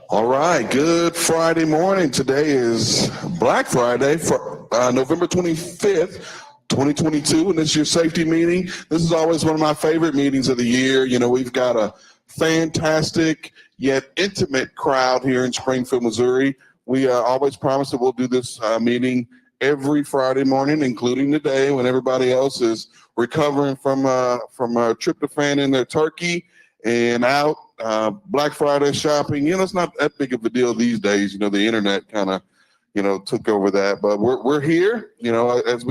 All right, good Friday morning. Today is Black Friday for November 25th, 2022, and it's your safety meeting. This is always one of my favorite meetings of the year. You know, we've got a fantastic yet intimate crowd here in Springfield, Missouri. We always promise that we'll do this meeting every Friday morning, including today when everybody else is recovering from tryptophan in their turkey and out Black Friday shopping. You know, it's not that big of a deal these days. You know, the internet kind of, took over that. But we're here,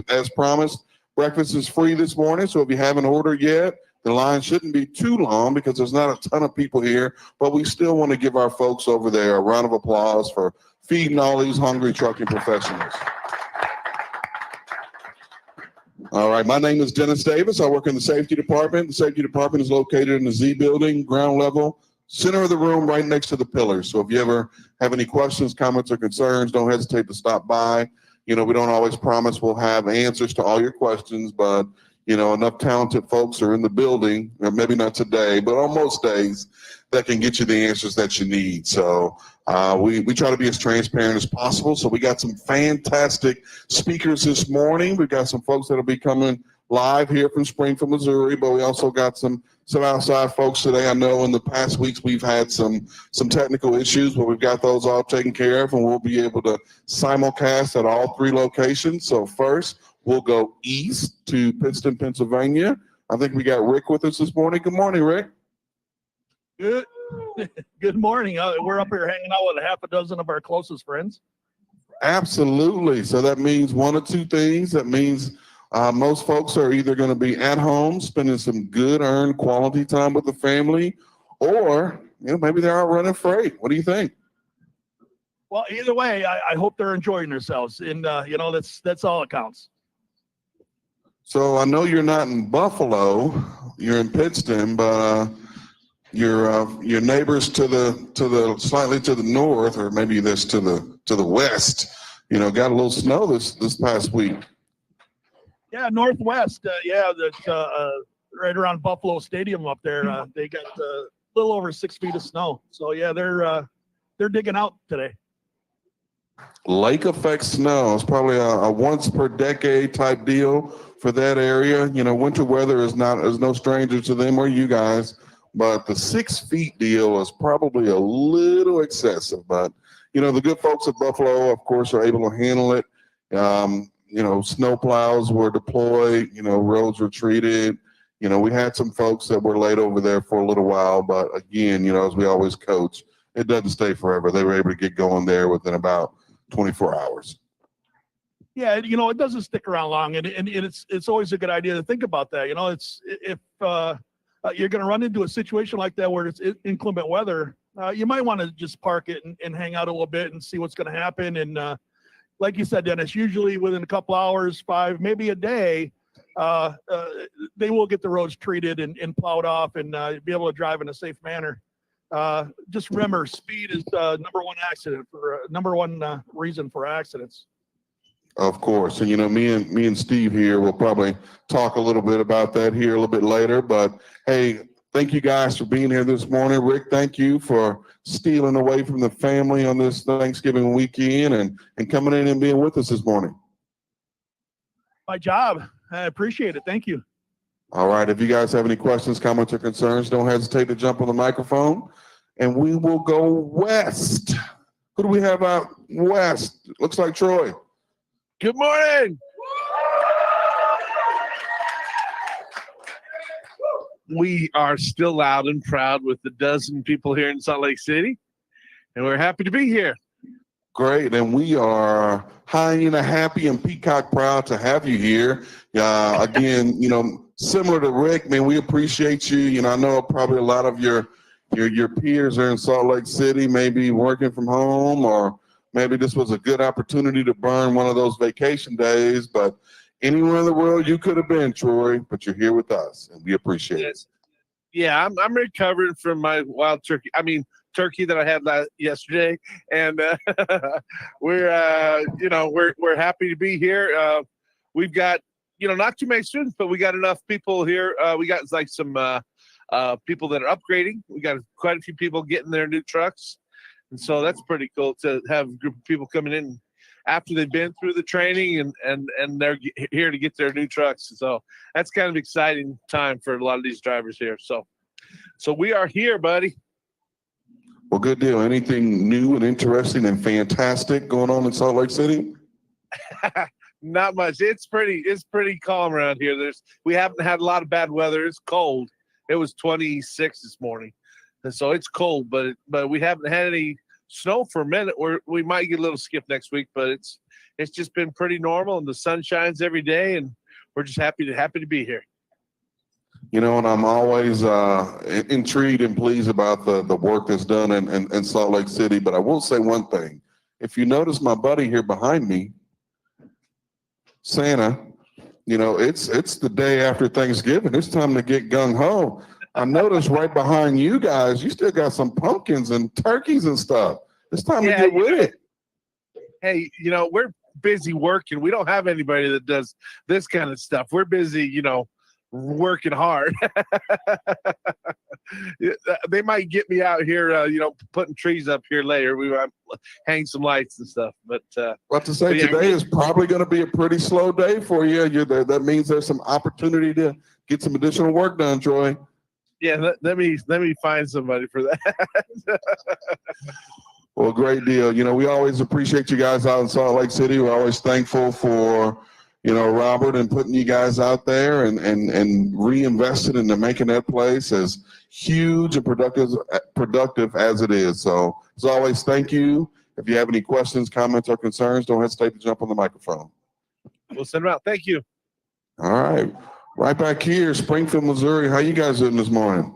as promised. Breakfast is free this morning, so if you haven't ordered yet, the line shouldn't be too long because there's not a ton of people here. But we still want to give our folks over there a round of applause for feeding all these hungry trucking professionals. All right, my name is Dennis Davis. I work in the safety department. The safety department is located in the Z building, ground level, center of the room, right next to the pillars. So if you ever have any questions, comments, or concerns, don't hesitate to stop by. You know, we don't always promise we'll have answers to all your questions, but, enough talented folks are in the building, or maybe not today, but on most days, that can get you the answers that you need. So we try to be as transparent as possible. So we got some fantastic speakers this morning. We've got some folks that'll be coming live here from Springfield, Missouri, but we also got some outside folks today. I know in the past weeks we've had some technical issues, but we've got those all taken care of, and we'll be able to simulcast at all three locations. So first, we'll go east to Pittston, Pennsylvania. I think we got Rick with us this morning. Good morning, Rick. Good morning. We're up here hanging out with a half a dozen of our closest friends. Absolutely. So that means one of two things. That means most folks are either going to be at home spending some good earned quality time with the family, or maybe they're out running freight. What do you think? Well, either way, I hope they're enjoying themselves, and that's all that counts. So I know you're not in Buffalo, you're in Pittston, but your neighbors to the slightly to the north, or maybe this to the west, got a little snow this past week. Yeah, Northwest. Right around Buffalo Stadium up there, they got a little over 6 feet of snow. So yeah, they're digging out today. Lake effect snow is probably a once per decade type deal for that area. Winter weather is no stranger to them or you guys, but the 6 feet deal is probably a little excessive. But the good folks at Buffalo, of course, are able to handle it. Snow plows were deployed, roads were treated. We had some folks that were laid over there for a little while, but again, as we always coach, it doesn't stay forever. They were able to get going there within about 24 hours. Yeah, it doesn't stick around long, and it's always a good idea to think about that. It's if you're going to run into a situation like that where it's inclement weather, you might want to just park it and hang out a little bit and see what's going to happen. And like you said, Dennis, usually within a couple hours, 5, maybe a day, they will get the roads treated and plowed off and be able to drive in a safe manner. Just remember, speed is number one reason for accidents. Of course, and me and Steve here will probably talk a little bit about that here a little bit later. But hey, thank you guys for being here this morning. Rick, thank you for stealing away from the family on this Thanksgiving weekend and coming in and being with us this morning. My job. I appreciate it. Thank you. All right. If you guys have any questions, comments, or concerns, don't hesitate to jump on the microphone, and we will go west. Who do we have out west? Looks like Troy. Good morning. We are still loud and proud with the dozen people here in Salt Lake City, and we're happy to be here. Great, and we are hyena happy and peacock proud to have you here. Again, similar to Rick, man, we appreciate you. I know probably a lot of your peers are in Salt Lake City, maybe working from home, or maybe this was a good opportunity to burn one of those vacation days. But anywhere in the world you could have been, Troy, but you're here with us, and we appreciate it. Yeah, I'm recovering from my wild turkey. I mean, turkey that I had yesterday, and we're happy to be here. We've got not too many students, but we got enough people here. We got like some people that are upgrading. We got quite a few people getting their new trucks, and so that's pretty cool to have a group of people coming in after they've been through the training and they're here to get their new trucks. So that's kind of exciting time for a lot of these drivers here. So we are here, buddy. Well, good deal. Anything new and interesting and fantastic going on in Salt Lake City? Not much. It's pretty calm around here. We haven't had a lot of bad weather. It's cold. It was 26 this morning, and so it's cold. But we haven't had any snow for a minute. We might get a little skip next week, but it's just been pretty normal, and the sun shines every day, and we're just happy to be here. And I'm always intrigued and pleased about the work that's done in Salt Lake City. But I will say one thing. If you notice my buddy here behind me, Santa, it's the day after Thanksgiving. It's time to get gung-ho. I noticed right behind you guys, you still got some pumpkins and turkeys and stuff. It's time to get with it. Hey, we're busy working. We don't have anybody that does this kind of stuff. We're busy, working hard. They might get me out here, putting trees up here later. We might hang some lights and stuff. But what to say, today is probably going to be a pretty slow day for you. That means there's some opportunity to get some additional work done, Troy. Yeah, let me find somebody for that. Well, great deal. We always appreciate you guys out in Salt Lake City. We're always thankful for Robert and putting you guys out there and reinvested into making that place as huge and productive as it is. So as always, thank you. If you have any questions, comments, or concerns, don't hesitate to jump on the microphone. We'll send them out. Thank you. All right. Right back here, Springfield, Missouri. How you guys doing this morning?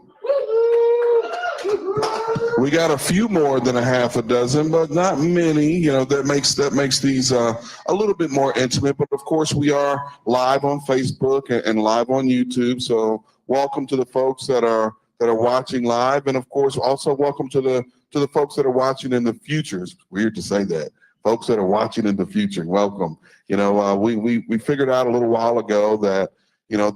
We got a few more than a half a dozen, but not many. That makes these a little bit more intimate. But of course, we are live on Facebook and live on YouTube. So welcome to the folks that are watching live, and of course, also welcome to the folks that are watching in the future. It's weird to say that. Folks that are watching in the future, welcome. We figured out a little while ago that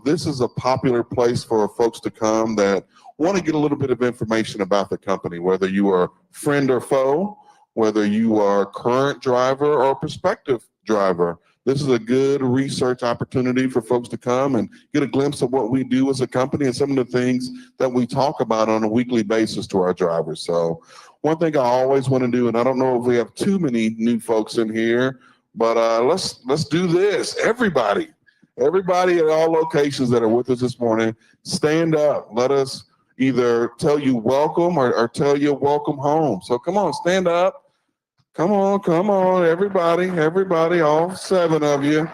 this is a popular place for folks to come that want to get a little bit of information about the company, whether you are friend or foe, whether you are a current driver or a prospective driver. This is a good research opportunity for folks to come and get a glimpse of what we do as a company and some of the things that we talk about on a weekly basis to our drivers. So one thing I always want to do, and I don't know if we have too many new folks in here, but let's do this. Everybody at all locations that are with us this morning, stand up. Let us either tell you welcome or tell you welcome home. So come on, stand up. Come on, everybody, all 7 of you.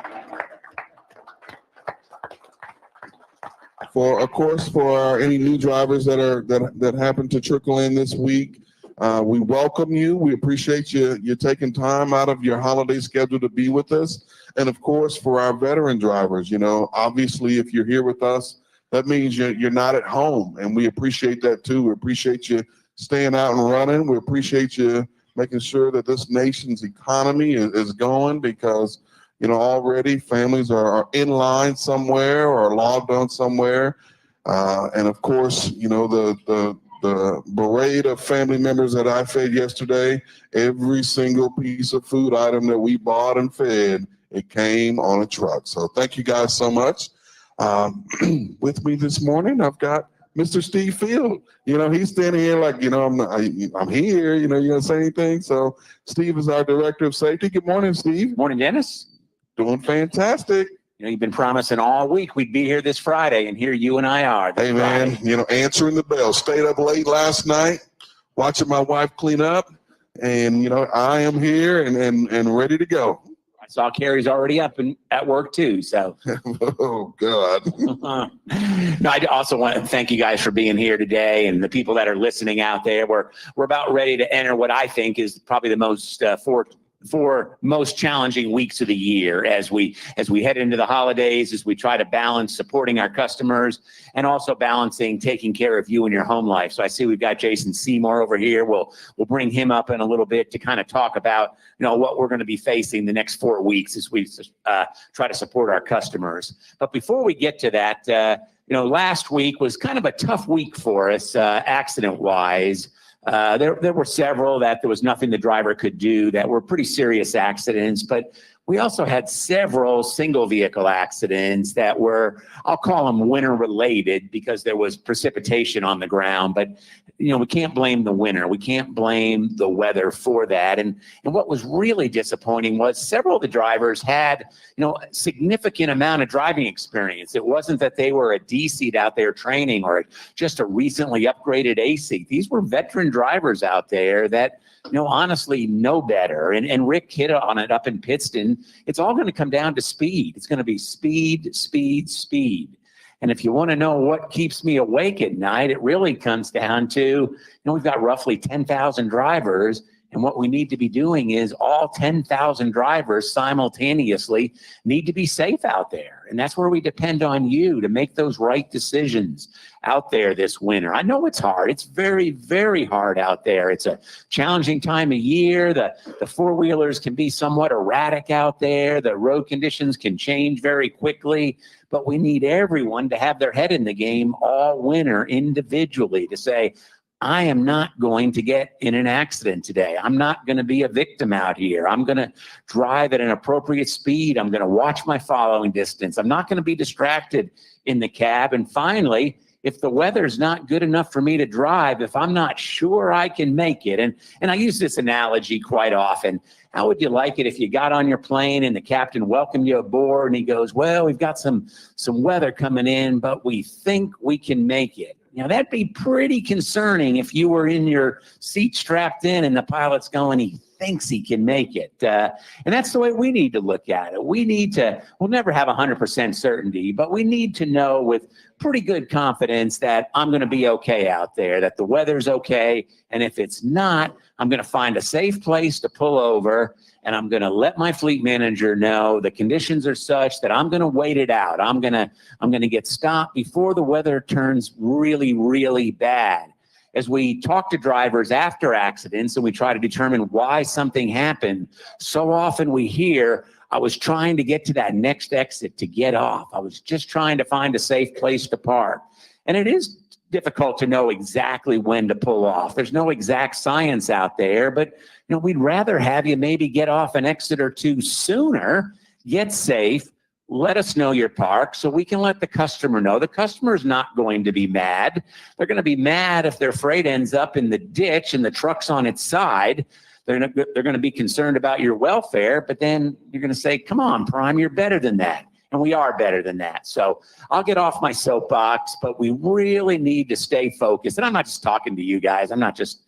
For any new drivers that happen to trickle in this week, we welcome you. We appreciate you taking time out of your holiday schedule to be with us. And of course, for our veteran drivers, obviously, if you're here with us, that means you're not at home, and we appreciate that too. We appreciate you staying out and running. We appreciate you making sure that this nation's economy is going, because already families are in line somewhere or logged on somewhere, and of course the parade of family members that I fed yesterday. Every single piece of food item that we bought and fed, it came on a truck. So thank you guys so much. With me this morning, I've got Mr. Steve Field. He's standing here like, I'm here. You gonna say anything? So Steve is our director of safety. Good morning, Steve. Morning, Dennis. Doing fantastic. You've been promising all week we'd be here this Friday, and here you and I are. Hey, man, answering the bell. Stayed up late last night, watching my wife clean up, and I am here and ready to go. I saw Carrie's already up and at work too. So, oh God. No, I also want to thank you guys for being here today, and the people that are listening out there. We're about ready to enter what I think is probably the most four most challenging weeks of the year as we head into the holidays, as we try to balance supporting our customers and also balancing taking care of you and your home life. So I see we've got Jason Seymour over here. We'll bring him up in a little bit to kind of talk about, what we're going to be facing the next 4 weeks as we try to support our customers. But before we get to that, last week was kind of a tough week for us accident-wise. There were several that there was nothing the driver could do that were pretty serious accidents, but we also had several single vehicle accidents that were, I'll call them winter related because there was precipitation on the ground, but we can't blame the winter. We can't blame the weather for that. And what was really disappointing was several of the drivers had, a significant amount of driving experience. It wasn't that they were a D seat out there training or just a recently upgraded A seat. These were veteran drivers out there that, honestly know better. And Rick hit on it up in Pittston. It's all going to come down to speed. It's going to be speed, speed, speed. And if you want to know what keeps me awake at night, it really comes down to, we've got roughly 10,000 drivers. And what we need to be doing is all 10,000 drivers simultaneously need to be safe out there. And that's where we depend on you to make those right decisions out there this winter. I know it's hard. It's very, very hard out there. It's a challenging time of year. The four-wheelers can be somewhat erratic out there. The road conditions can change very quickly. But we need everyone to have their head in the game all winter individually to say, I am not going to get in an accident today. I'm not going to be a victim out here. I'm going to drive at an appropriate speed. I'm going to watch my following distance. I'm not going to be distracted in the cab. And finally, if the weather's not good enough for me to drive, if I'm not sure I can make it, and I use this analogy quite often, how would you like it if you got on your plane and the captain welcomed you aboard and he goes, well, we've got some weather coming in, but we think we can make it. That'd be pretty concerning if you were in your seat strapped in and the pilot's going, he thinks he can make it. And that's the way we need to look at it. We'll never have 100% certainty, but we need to know with pretty good confidence that I'm going to be okay out there, that the weather's okay. And if it's not, I'm going to find a safe place to pull over and I'm going to let my fleet manager know the conditions are such that I'm going to wait it out. I'm going to get stopped before the weather turns really, really bad. As we talk to drivers after accidents and we try to determine why something happened, so often we hear, I was trying to get to that next exit to get off. I was just trying to find a safe place to park. And it is difficult to know exactly when to pull off. There's no exact science out there, but we'd rather have you maybe get off an exit or two sooner, get safe, let us know you're parked so we can let the customer know. The customer's not going to be mad. They're going to be mad if their freight ends up in the ditch and the truck's on its side. They're going to be concerned about your welfare, but then you're going to say, come on, Prime, you're better than that. And we are better than that. So I'll get off my soapbox, but we really need to stay focused. And I'm not just talking to you guys. I'm not just,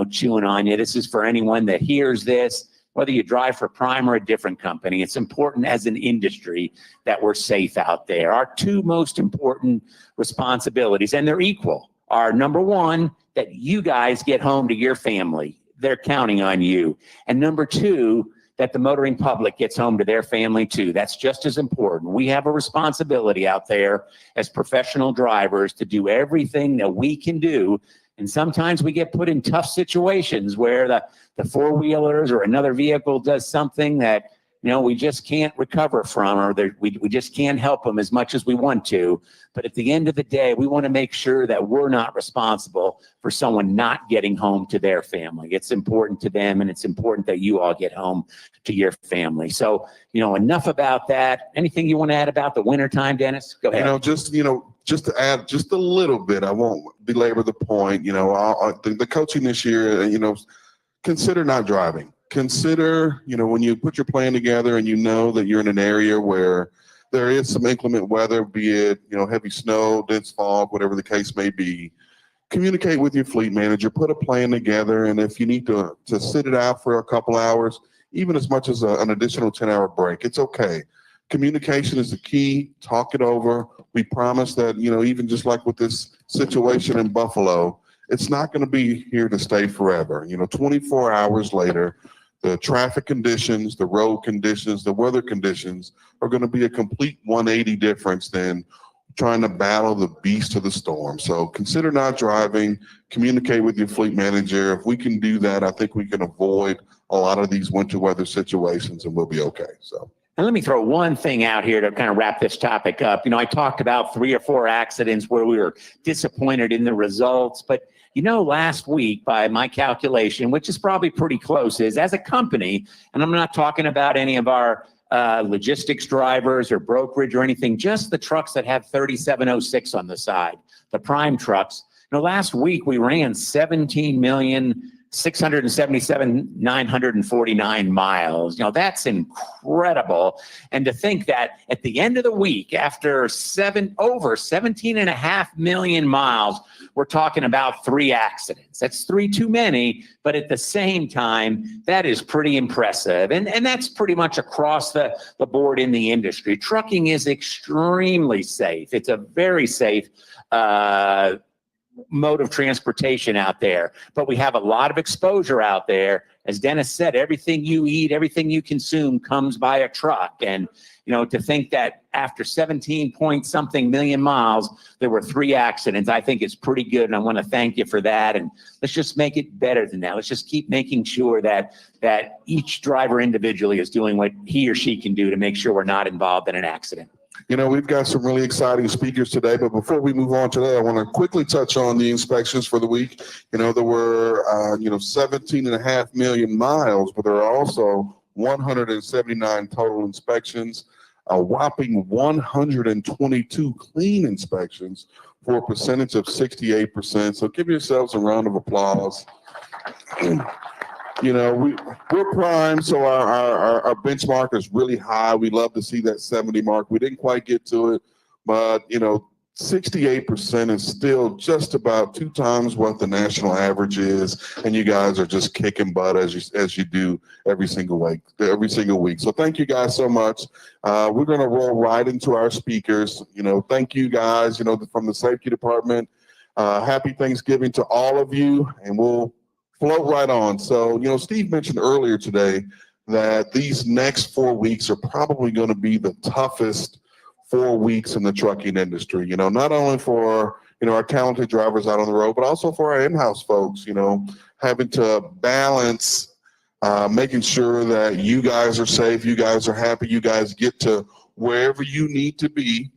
chewing on you. This is for anyone that hears this, whether you drive for Prime or a different company. It's important as an industry that we're safe out there. Our two most important responsibilities, and they're equal, are number one, that you guys get home to your family. They're counting on you. And number two, that the motoring public gets home to their family too. That's just as important. We have a responsibility out there as professional drivers to do everything that we can do. And sometimes we get put in tough situations where the four-wheelers or another vehicle does something that, we just can't recover from, or we just can't help them as much as we want to. But at the end of the day, we want to make sure that we're not responsible for someone not getting home to their family. It's important to them, and it's important that you all get home to your family. So, enough about that. Anything you want to add about the wintertime, Dennis? Go ahead. Just to add just a little bit, I won't belabor the point. The coaching this year, consider not driving. Consider, when you put your plan together and that you're in an area where there is some inclement weather, be it, heavy snow, dense fog, whatever the case may be, communicate with your fleet manager, put a plan together. And if you need to sit it out for a couple hours, even as much as an additional 10-hour break, it's okay. Communication is the key. Talk it over. We promise that, even just like with this situation in Buffalo, it's not going to be here to stay forever. 24 hours later, the traffic conditions, the road conditions, the weather conditions are going to be a complete 180 difference than trying to battle the beast of the storm. So consider not driving, communicate with your fleet manager. If we can do that, I think we can avoid a lot of these winter weather situations and we'll be okay. So. And let me throw one thing out here to kind of wrap this topic up. You know, I talked about 3 or 4 accidents where we were disappointed in the results, but you know, last week, by my calculation, which is probably pretty close, is as a company, and I'm not talking about any of our logistics drivers or brokerage or anything, just the trucks that have 3706 on the side, the prime trucks. You know, last week we ran 17,677,949 miles. You know, that's incredible. And to think that at the end of the week, after over 17.5 million miles, we're talking about 3 accidents. That's 3 too many, but at the same time, that is pretty impressive. And that's pretty much across the board in the industry. Trucking is extremely safe. It's a very safe mode of transportation out there, but we have a lot of exposure out there. As Dennis said, everything you eat, everything you consume comes by a truck. And, you know, to think that after 17 point something million miles, there were 3 accidents, I think it's pretty good. And I want to thank you for that. And let's just make it better than that. Let's just keep making sure that each driver individually is doing what he or she can do to make sure we're not involved in an accident. You know, we've got some really exciting speakers today, but before we move on today, I want to quickly touch on the inspections for the week. You know, there were, 17.5 million miles, but there are also 179 total inspections, a whopping 122 clean inspections for a percentage of 68%. So give yourselves a round of applause. You know, we're prime, so our benchmark is really high. We love to see that 70 mark. We didn't quite get to it, but, 68% is still just about 2 times what the national average is, and you guys are just kicking butt as you do every single week. So thank you guys so much. We're going to roll right into our speakers. Thank you guys, from the safety department. Happy Thanksgiving to all of you, and we'll float right on. So, Steve mentioned earlier today that these next 4 weeks are probably going to be the toughest 4 weeks in the trucking industry, not only for, our talented drivers out on the road, but also for our in-house folks, having to balance making sure that you guys are safe, you guys are happy, you guys get to wherever you need to be,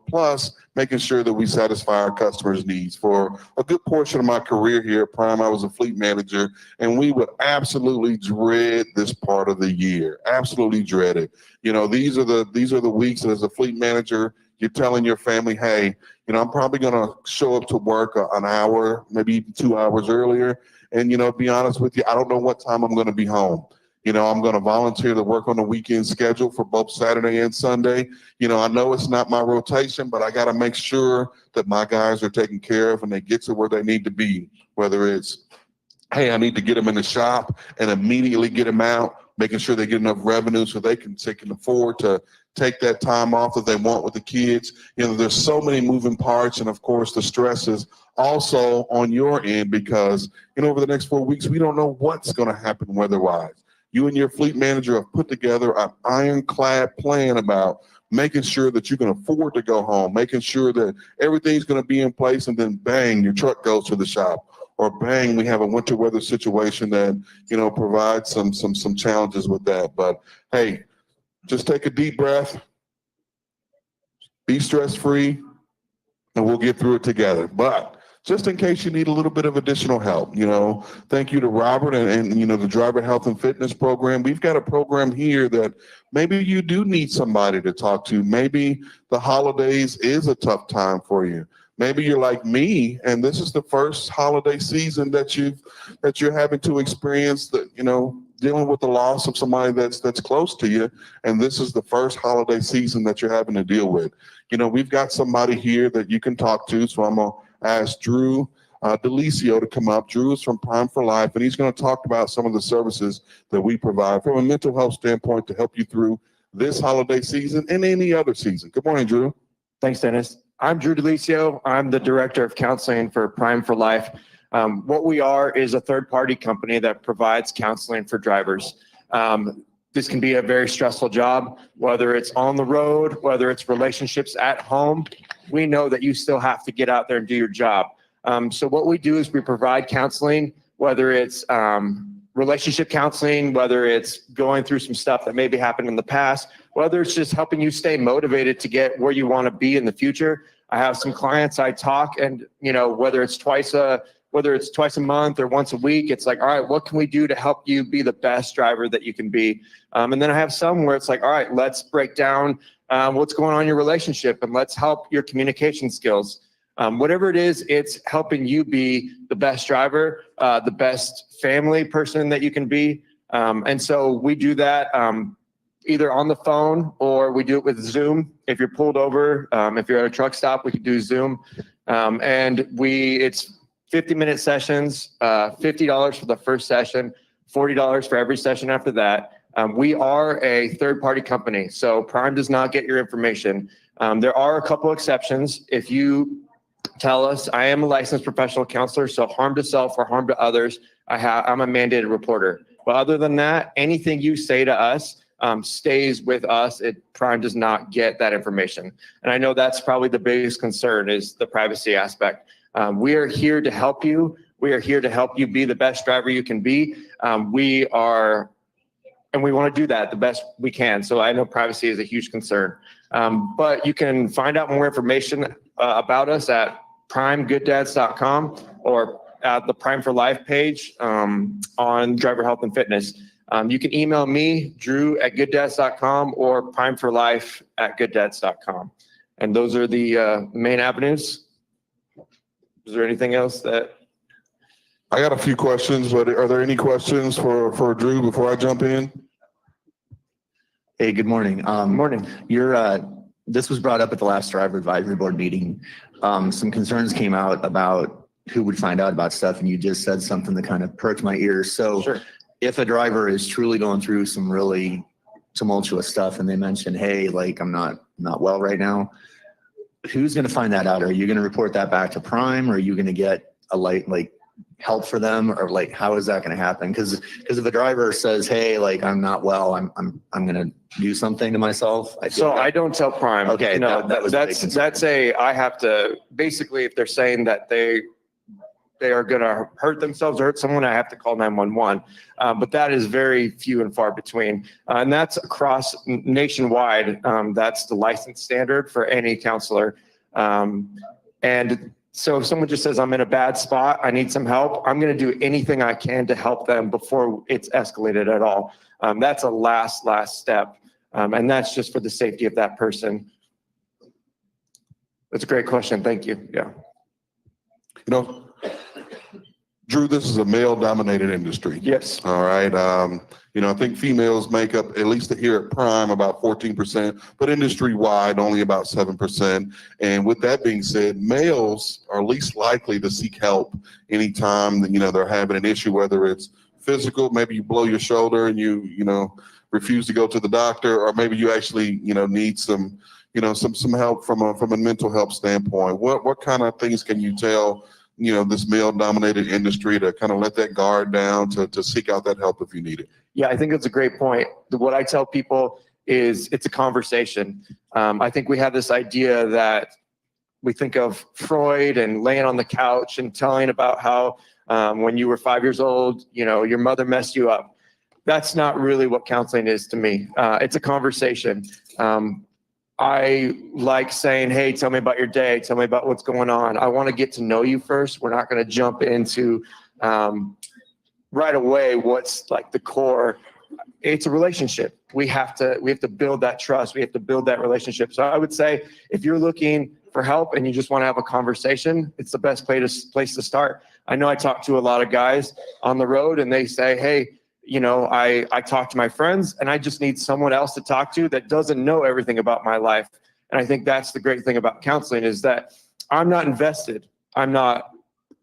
plus making sure that we satisfy our customers' needs. For a good portion of my career here at Prime, I was a fleet manager, and we would absolutely dread this part of the year. Absolutely dread it. These are the weeks that as a fleet manager, you're telling your family, hey, I'm probably going to show up to work an hour, maybe even 2 hours earlier. And, to be honest with you, I don't know what time I'm going to be home. I'm going to volunteer to work on the weekend schedule for both Saturday and Sunday. I know it's not my rotation, but I got to make sure that my guys are taken care of and they get to where they need to be, whether it's, hey, I need to get them in the shop and immediately get them out, making sure they get enough revenue so they can afford to take that time off that they want with the kids. There's so many moving parts. And of course, the stress is also on your end because, over the next 4 weeks, we don't know what's going to happen weather-wise. You and your fleet manager have put together an ironclad plan about making sure that you can afford to go home, making sure that everything's going to be in place, and then bang, your truck goes to the shop, or bang, we have a winter weather situation that, provides some challenges with that. But hey, just take a deep breath, be stress-free, and we'll get through it together. But just in case you need a little bit of additional help, thank you to Robert and the Driver Health and Fitness Program. We've got a program here that maybe you do need somebody to talk to. Maybe the holidays is a tough time for you. Maybe you're like me, and this is the first holiday season that you're having to experience dealing with the loss of somebody that's close to you, and this is the first holiday season that you're having to deal with. We've got somebody here that you can talk to, so I'm gonna ask Drew Delicio to come up. Drew is from Prime for Life, and he's going to talk about some of the services that we provide from a mental health standpoint to help you through this holiday season and any other season. Good morning, Drew. Thanks, Dennis. I'm Drew Delicio. I'm the Director of Counseling for Prime for Life. What we are is a third-party company that provides counseling for drivers. This can be a very stressful job, whether it's on the road, whether it's relationships at home. We know that you still have to get out there and do your job. So what we do is we provide counseling, whether it's relationship counseling, whether it's going through some stuff that maybe happened in the past, whether it's just helping you stay motivated to get where you want to be in the future. I have some clients I talk and, whether it's twice a month or once a week, it's like, all right, what can we do to help you be the best driver that you can be? And then I have some where it's like, all right, let's break down what's going on in your relationship and let's help your communication skills. Whatever it is, it's helping you be the best driver, the best family person that you can be. And so we do that either on the phone or we do it with Zoom. If you're pulled over, if you're at a truck stop, we can do Zoom. And it's 50-minute sessions, $50 for the first session, $40 for every session after that. We are a third-party company, so Prime does not get your information. There are a couple exceptions. If you tell us, I am a licensed professional counselor, so harm to self or harm to others, I'm a mandated reporter. But other than that, anything you say to us stays with us. Prime does not get that information. And I know that's probably the biggest concern is the privacy aspect. We are here to help you. We are here to help you be the best driver you can be. We want to do that the best we can. So I know privacy is a huge concern. But you can find out more information about us at primegoodddads.com or at the Prime for Life page on driver health and fitness. You can email me, drew@gooddads.com or primeforlife@gooddads.com. And those are the main avenues. Is there anything else that? I got a few questions, but are there any questions for Drew before I jump in? Hey, good morning. Morning. This was brought up at the last driver advisory board meeting. Some concerns came out about who would find out about stuff, and you just said something that kind of perked my ears. So Sure. If a driver is truly going through some really tumultuous stuff and they mention, hey, like I'm not well right now, who's going to find that out? Are you going to report that back to Prime, or are you going to get help for them, or how is that going to happen? Because if a driver says, hey, I'm not well, I'm going to do something to myself. I don't tell Prime. Okay, No, that was my concern. I have to basically, if they're saying that they are going to hurt themselves or hurt someone, I have to call 911. But that is very few and far between. And that's across nationwide. That's the license standard for any counselor. And so if someone just says, I'm in a bad spot, I need some help, I'm going to do anything I can to help them before it's escalated at all. That's a last step. And that's just for the safety of that person. That's a great question. Thank you. Yeah. Drew, this is a male-dominated industry. Yes. All right. I think females make up, at least here at Prime, about 14%, but industry-wide, only about 7%. And with that being said, males are least likely to seek help anytime that, they're having an issue, whether it's physical, maybe you blow your shoulder and you refuse to go to the doctor, or maybe you actually, need some help from a mental health standpoint. What kind of things can you tell this male-dominated industry to kind of let that guard down, to seek out that help if you need it? Yeah, I think that's a great point. What I tell people is it's a conversation. I think we have this idea that we think of Freud and laying on the couch and telling about how when you were 5 years old, your mother messed you up. That's not really what counseling is to me. It's a conversation. I like saying, hey, tell me about your day. Tell me about what's going on. I want to get to know you first. We're not going to jump into right away what's the core. It's a relationship. We have to build that trust. We have to build that relationship. So I would say if you're looking for help and you just want to have a conversation, it's the best place to start. I know I talk to a lot of guys on the road and they say, hey, I talk to my friends and I just need someone else to talk to that doesn't know everything about my life. And I think that's the great thing about counseling is that I'm not invested. I'm not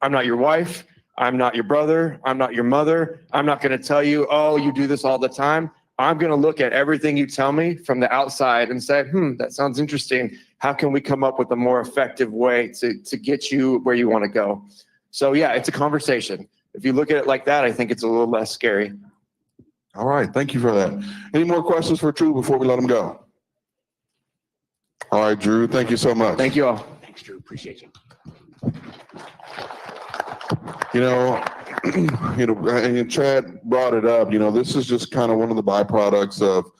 your wife. I'm not your brother. I'm not your mother. I'm not going to tell you, oh, you do this all the time. I'm going to look at everything you tell me from the outside and say, that sounds interesting. How can we come up with a more effective way to get you where you want to go? So yeah, it's a conversation. If you look at it like that, I think it's a little less scary. All right, thank you for that. Any more questions for Drew before we let him go? All right, Drew, thank you so much. Thank you all. Thanks, Drew. Appreciate you. You know, and Chad brought it up, this is just kind of one of the byproducts of,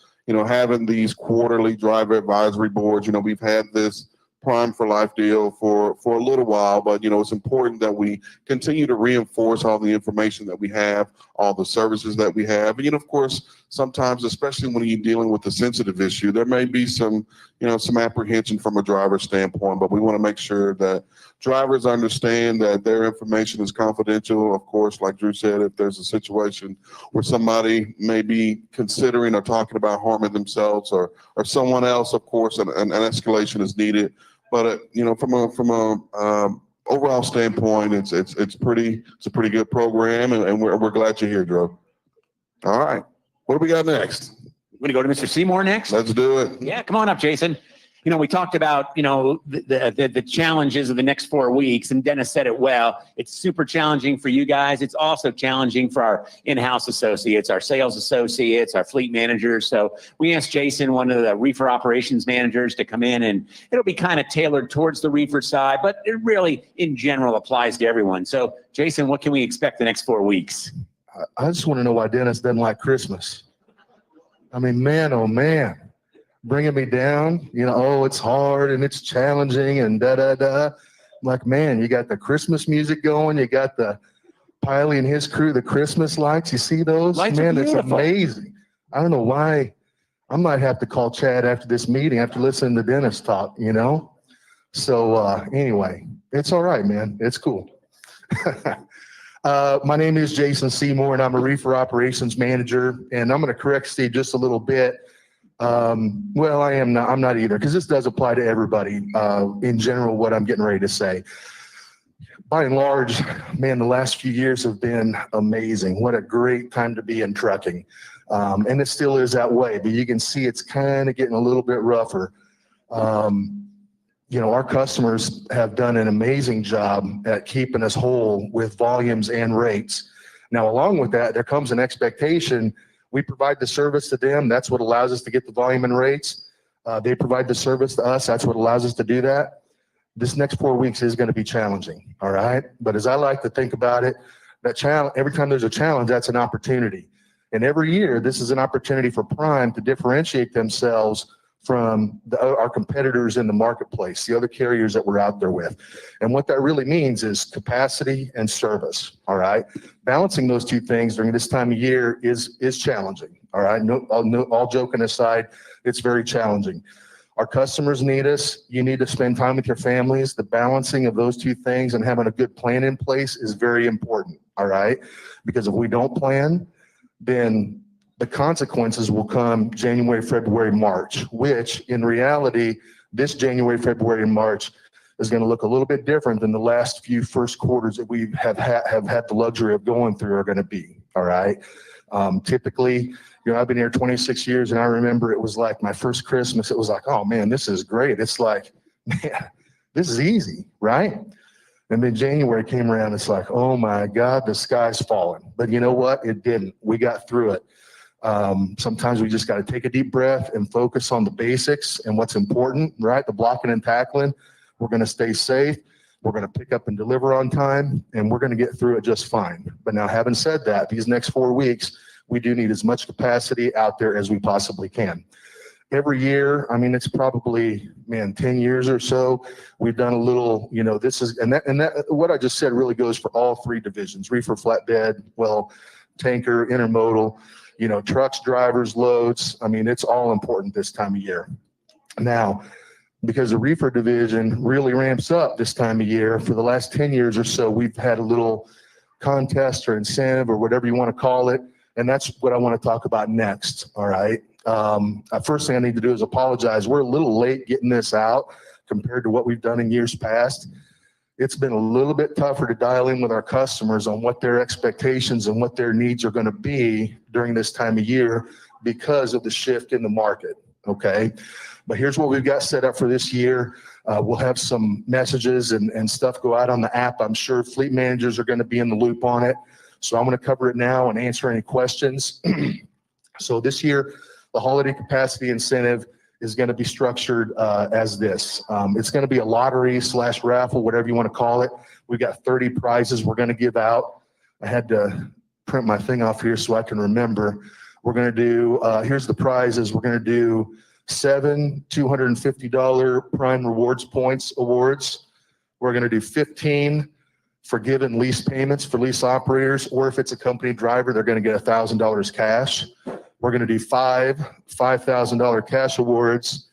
having these quarterly driver advisory boards. We've had this Prime for Life deal for a little while, but it's important that we continue to reinforce all the information that we have, all the services that we have. And of course, sometimes, especially when you're dealing with a sensitive issue, there may be some apprehension from a driver standpoint, but we want to make sure that drivers understand that their information is confidential. Of course, like Drew said, if there's a situation where somebody may be considering or talking about harming themselves or someone else, of course, an escalation is needed. But from a overall standpoint, it's a pretty good program, and we're glad you're here, Drew. All right, what do we got next? We're going to go to Mr. Seymour next. Let's do it. Yeah, come on up, Jason. We talked about, the challenges of the next 4 weeks, and Dennis said it well. It's super challenging for you guys. It's also challenging for our in-house associates, our sales associates, our fleet managers. So we asked Jason, one of the reefer operations managers, to come in, and it'll be kind of tailored towards the reefer side, but it really, in general, applies to everyone. So Jason, what can we expect the next 4 weeks? I just want to know why Dennis doesn't like Christmas. I mean, man, oh man, bringing me down, oh, it's hard and it's challenging and da-da-da. I'm like, man, you got the Christmas music going. You got the Piley and his crew, the Christmas lights. You see those? Lights are Man, it's beautiful. amazing. I don't know why. I might have to call Chad after this meeting, after listening to Dennis talk, So anyway, it's all right, man. It's cool. My name is Jason Seymour, and I'm a reefer operations manager. And I'm going to correct Steve just a little bit. Well, I'm not either, because this does apply to everybody. In general, what I'm getting ready to say. By and large, man, the last few years have been amazing. What a great time to be in trucking. And it still is that way, but you can see it's kind of getting a little bit rougher. Our customers have done an amazing job at keeping us whole with volumes and rates. Now, along with that, there comes an expectation. We provide the service to them. That's what allows us to get the volume and rates. They provide the service to us. That's what allows us to do that. This next 4 weeks is going to be challenging. All right. But as I like to think about it, that challenge, every time there's a challenge, that's an opportunity. And every year, this is an opportunity for Prime to differentiate themselves from our competitors in the marketplace, the other carriers that we're out there with. And what that really means is capacity and service. All right. Balancing those two things during this time of year is challenging. All right. All joking aside, it's very challenging. Our customers need us. You need to spend time with your families. The balancing of those two things and having a good plan in place is very important. All right. Because if we don't plan, then the consequences will come January, February, March, which in reality, this January, February, and March is going to look a little bit different than the last few first quarters that we have had the luxury of going through are going to be. All right. Typically, I've been here 26 years, and I remember it was like my first Christmas. It was like, oh man, this is great. It's like, man, this is easy, right? And then January came around. It's like, oh my God, the sky's falling. But you know what? It didn't. We got through it. Sometimes we just got to take a deep breath and focus on the basics and what's important, right? The blocking and tackling. We're going to stay safe. We're going to pick up and deliver on time, and we're going to get through it just fine. But now, having said that, these next 4 weeks, we do need as much capacity out there as we possibly can. Every year, I mean, it's probably, 10 years or so, we've done a little, this is, and that, what I just said really goes for all three divisions, reefer, flatbed, tanker, intermodal, trucks, drivers, loads. I mean, it's all important this time of year. Now, because the reefer division really ramps up this time of year, for the last 10 years or so, we've had a little contest or incentive or whatever you want to call it. And that's what I want to talk about next. All right. First thing I need to do is apologize. We're a little late getting this out compared to what we've done in years past. It's been a little bit tougher to dial in with our customers on what their expectations and what their needs are going to be during this time of year because of the shift in the market. Okay. But here's what we've got set up for this year. We'll have some messages and stuff go out on the app. I'm sure fleet managers are going to be in the loop on it. So I'm going to cover it now and answer any questions. So this year, the holiday capacity incentive is going to be structured as this. It's going to be a lottery / raffle, whatever you want to call it. We've got 30 prizes we're going to give out. I had to print my thing off here so I can remember. We're going to do, here's the prizes. We're going to do 7 $250 Prime Rewards Points awards. We're going to do 15 forgiven lease payments for lease operators, or if it's a company driver, they're going to get $1,000 cash. We're going to do 5 $5,000 cash awards.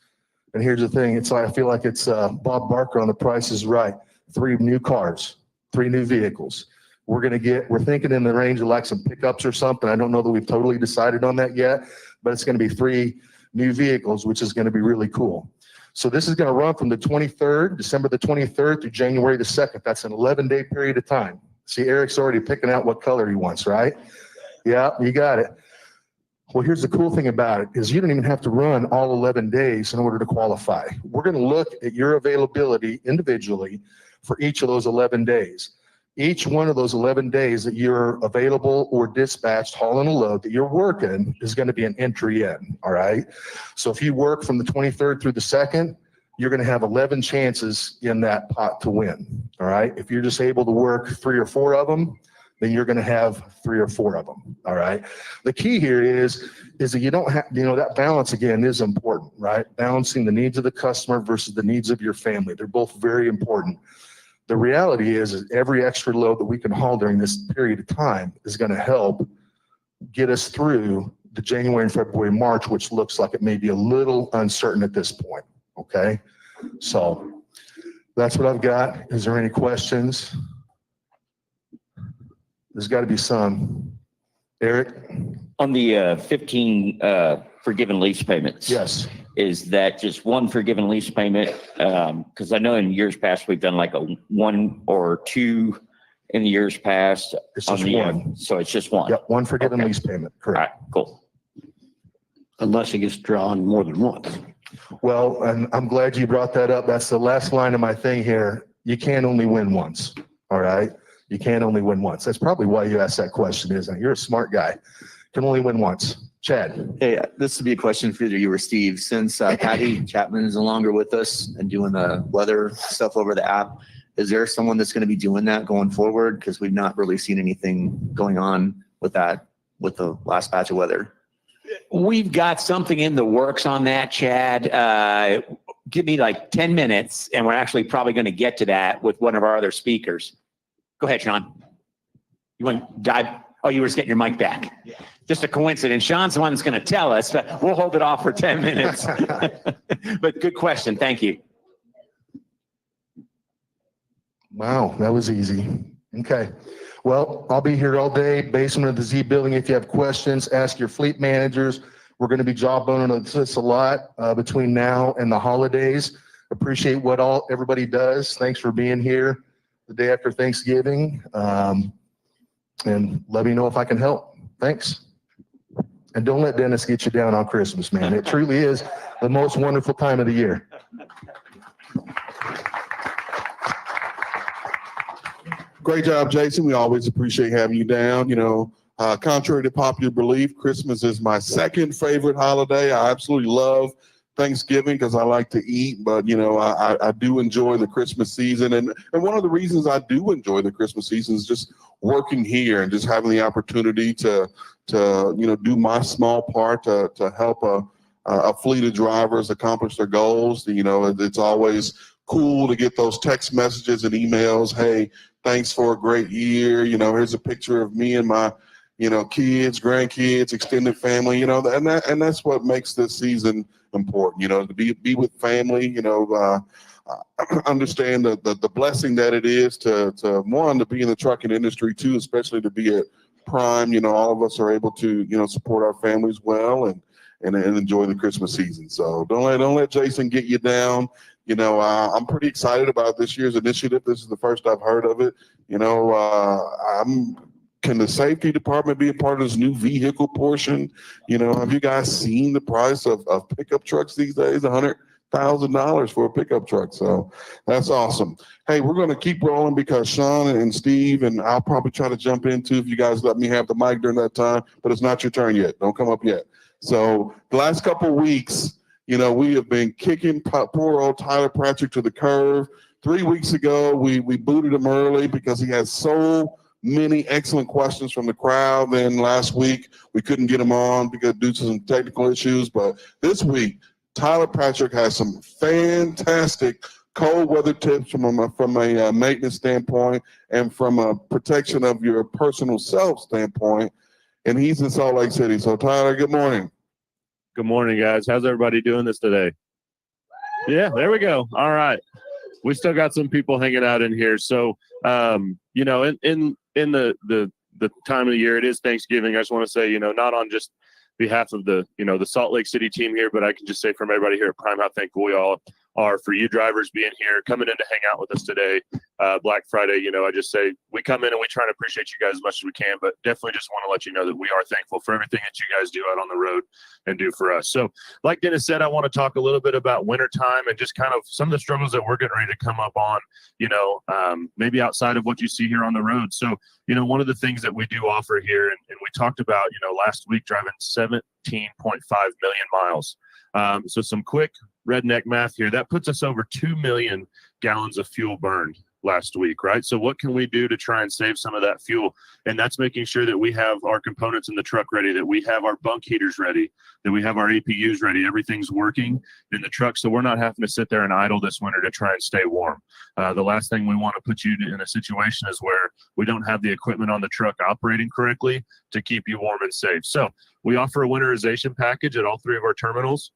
And here's the thing. It's like, I feel like it's Bob Barker on The Price is Right. 3 new cars, 3 new vehicles. We're thinking in the range of like some pickups or something. I don't know that we've totally decided on that yet, but it's going to be 3 new vehicles, which is going to be really cool. So this is going to run from the 23rd, December the 23rd through January the 2nd. That's an 11-day period of time. See, Eric's already picking out what color he wants, right? Yeah, you got it. Well, here's the cool thing about it is you don't even have to run all 11 days in order to qualify. We're going to look at your availability individually for each of those 11 days. Each one of those 11 days that you're available or dispatched, hauling a load that you're working is going to be an entry in, all right? So if you work from the 23rd through the 2nd, you're going to have 11 chances in that pot to win, all right? If you're just able to work 3 or 4 of them, then you're going to have 3 or 4 of them, all right? The key here is that you don't have, that balance again is important, right? Balancing the needs of the customer versus the needs of your family. They're both very important. The reality is every extra load that we can haul during this period of time is going to help get us through the January and February, March, which looks like it may be a little uncertain at this point, okay? So that's what I've got. Is there any questions? There's got to be some. Eric? On the 15 forgiven lease payments. Yes. Is that just one forgiven lease payment? Because I know in years past, we've done like a 1 or 2 in the years past. It's on just the, one. So it's just one. Yep, one forgiven Okay. lease payment, All right, correct. cool. Unless it gets drawn more than once. Well, and I'm glad you brought that up. That's the last line of my thing here. You can't only win once, all right? You can't only win once. That's probably why you asked that question, isn't it? You're a smart guy. Can only win once. Chad? Hey, this would be a question for either you or Steve. Since Patty Chapman is no longer with us and doing the weather stuff over the app, is there someone that's going to be doing that going forward? Because we've not really seen anything going on with that, with the last batch of weather. We've got something in the works on that, Chad. Give me like 10 minutes and we're actually probably going to get to that with one of our other speakers. Go ahead, Sean. You want to dive? Oh, you were just getting your mic back. Yeah. Just a coincidence. Sean's the one that's going to tell us, but we'll hold it off for 10 minutes. But good question. Thank you. Wow, that was easy. Okay. Well, I'll be here all day, basement of the Z building. If you have questions, ask your fleet managers. We're going to be jawboning this a lot between now and the holidays. Appreciate what everybody does. Thanks for being here the day after Thanksgiving. And let me know if I can help. Thanks. And don't let Dennis get you down on Christmas, man. It truly is the most wonderful time of the year. Great job, Jason. We always appreciate having you down. Contrary to popular belief, Christmas is my second favorite holiday. I absolutely love Thanksgiving because I like to eat, but I do enjoy the Christmas season. And one of the reasons I do enjoy the Christmas season is just working here and just having the opportunity to do my small part to help a fleet of drivers accomplish their goals. It's always cool to get those text messages and emails. Hey, thanks for a great year. Here's a picture of me and my kids, grandkids, extended family, and that's what makes this season important, to be with family, understand the blessing that it is to be in the trucking industry too, especially to be at Prime. All of us are able to, support our families well and enjoy the Christmas season. So don't let Jason get you down. I'm pretty excited about this year's initiative. This is the first I've heard of it. Can the safety department be a part of this new vehicle portion? Have you guys seen the price of pickup trucks these days? $100,000 for a pickup truck. So that's awesome. Hey, we're going to keep rolling because Sean and Steve, and I'll probably try to jump in too if you guys let me have the mic during that time, but it's not your turn yet. Don't come up yet. So the last couple of weeks, we have been kicking poor old Tyler Patrick to the curb. 3 weeks ago, we booted him early because he had so many excellent questions from the crowd. Then last week, we couldn't get him on because due to some technical issues. But this week, Tyler Patrick has some fantastic cold weather tips from a maintenance standpoint and from a protection of your personal self standpoint. And he's in Salt Lake City. So Tyler, good morning. Good morning, guys. How's everybody doing this today? Yeah, there we go. All right. We still got some people hanging out in here. So, in the time of the year, it is Thanksgiving. I just want to say, not on just behalf of the Salt Lake City team here, but I can just say from everybody here at Prime how thankful we all are for you drivers being here, coming in to hang out with us today. Black Friday, I just say we come in and we try to appreciate you guys as much as we can, but definitely just want to let you know that we are thankful for everything that you guys do out on the road and do for us. So like Dennis said, I want to talk a little bit about wintertime and just kind of some of the struggles that we're getting ready to come up on, maybe outside of what you see here on the road. So, one of the things that we do offer here, and we talked about, last week driving 17.5 million miles. So some quick redneck math here, that puts us over 2 million gallons of fuel burned last week, right? So what can we do to try and save some of that fuel? And that's making sure that we have our components in the truck ready, that we have our bunk heaters ready, that we have our APUs ready. Everything's working in the truck, so we're not having to sit there and idle this winter to try and stay warm. The last thing we want to put you in a situation is where we don't have the equipment on the truck operating correctly to keep you warm and safe. So we offer a winterization package at all 3 of our terminals.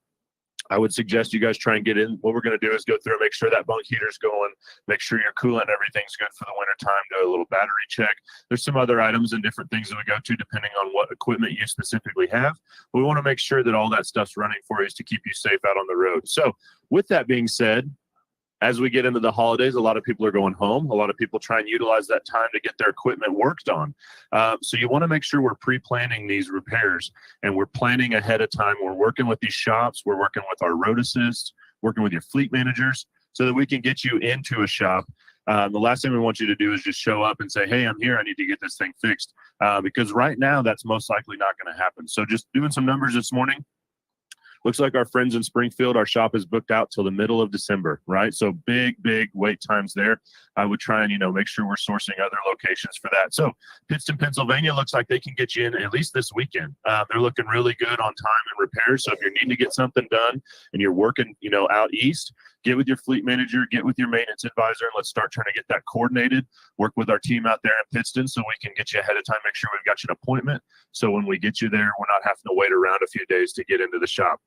I would suggest you guys try and get in. What we're going to do is go through and make sure that bunk heater's going, make sure your coolant and everything's good for the winter time, do a little battery check. There's some other items and different things that we go to depending on what equipment you specifically have. But we want to make sure that all that stuff's running for you to keep you safe out on the road. So with that being said, as we get into the holidays, a lot of people are going home. A lot of people try and utilize that time to get their equipment worked on. So you want to make sure we're pre-planning these repairs and we're planning ahead of time. We're working with these shops. We're working with our road assists, working with your fleet managers so that we can get you into a shop. The last thing we want you to do is just show up and say, hey, I'm here. I need to get this thing fixed. Because right now that's most likely not going to happen. So just doing some numbers this morning. Looks like our friends in Springfield, our shop is booked out till the middle of December, right? So big wait times there. I would try and, make sure we're sourcing other locations for that. So Pittston, Pennsylvania looks like they can get you in at least this weekend. They're looking really good on time and repairs. So if you're needing to get something done and you're working, out east, get with your fleet manager, get with your maintenance advisor, and let's start trying to get that coordinated. Work with our team out there in Pittston so we can get you ahead of time, make sure we've got you an appointment. So when we get you there, we're not having to wait around a few days to get into the shop.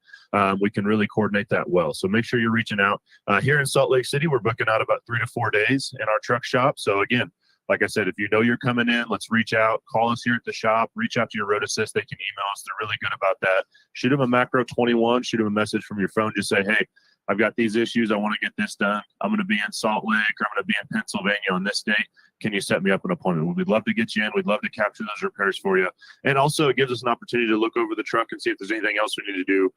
We can really coordinate that well. So make sure you're reaching out. Here in Salt Lake City, we're booking out about 3 to 4 days in our truck shop. So again, like I said, if you know you're coming in, let's reach out, call us here at the shop, reach out to your road assist. They can email us. They're really good about that. Shoot them a macro 21, shoot them a message from your phone. Just say, hey, I've got these issues. I want to get this done. I'm going to be in Salt Lake or I'm going to be in Pennsylvania on this date. Can you set me up an appointment? We'd love to get you in. We'd love to capture those repairs for you. And also it gives us an opportunity to look over the truck and see if there's anything else we need to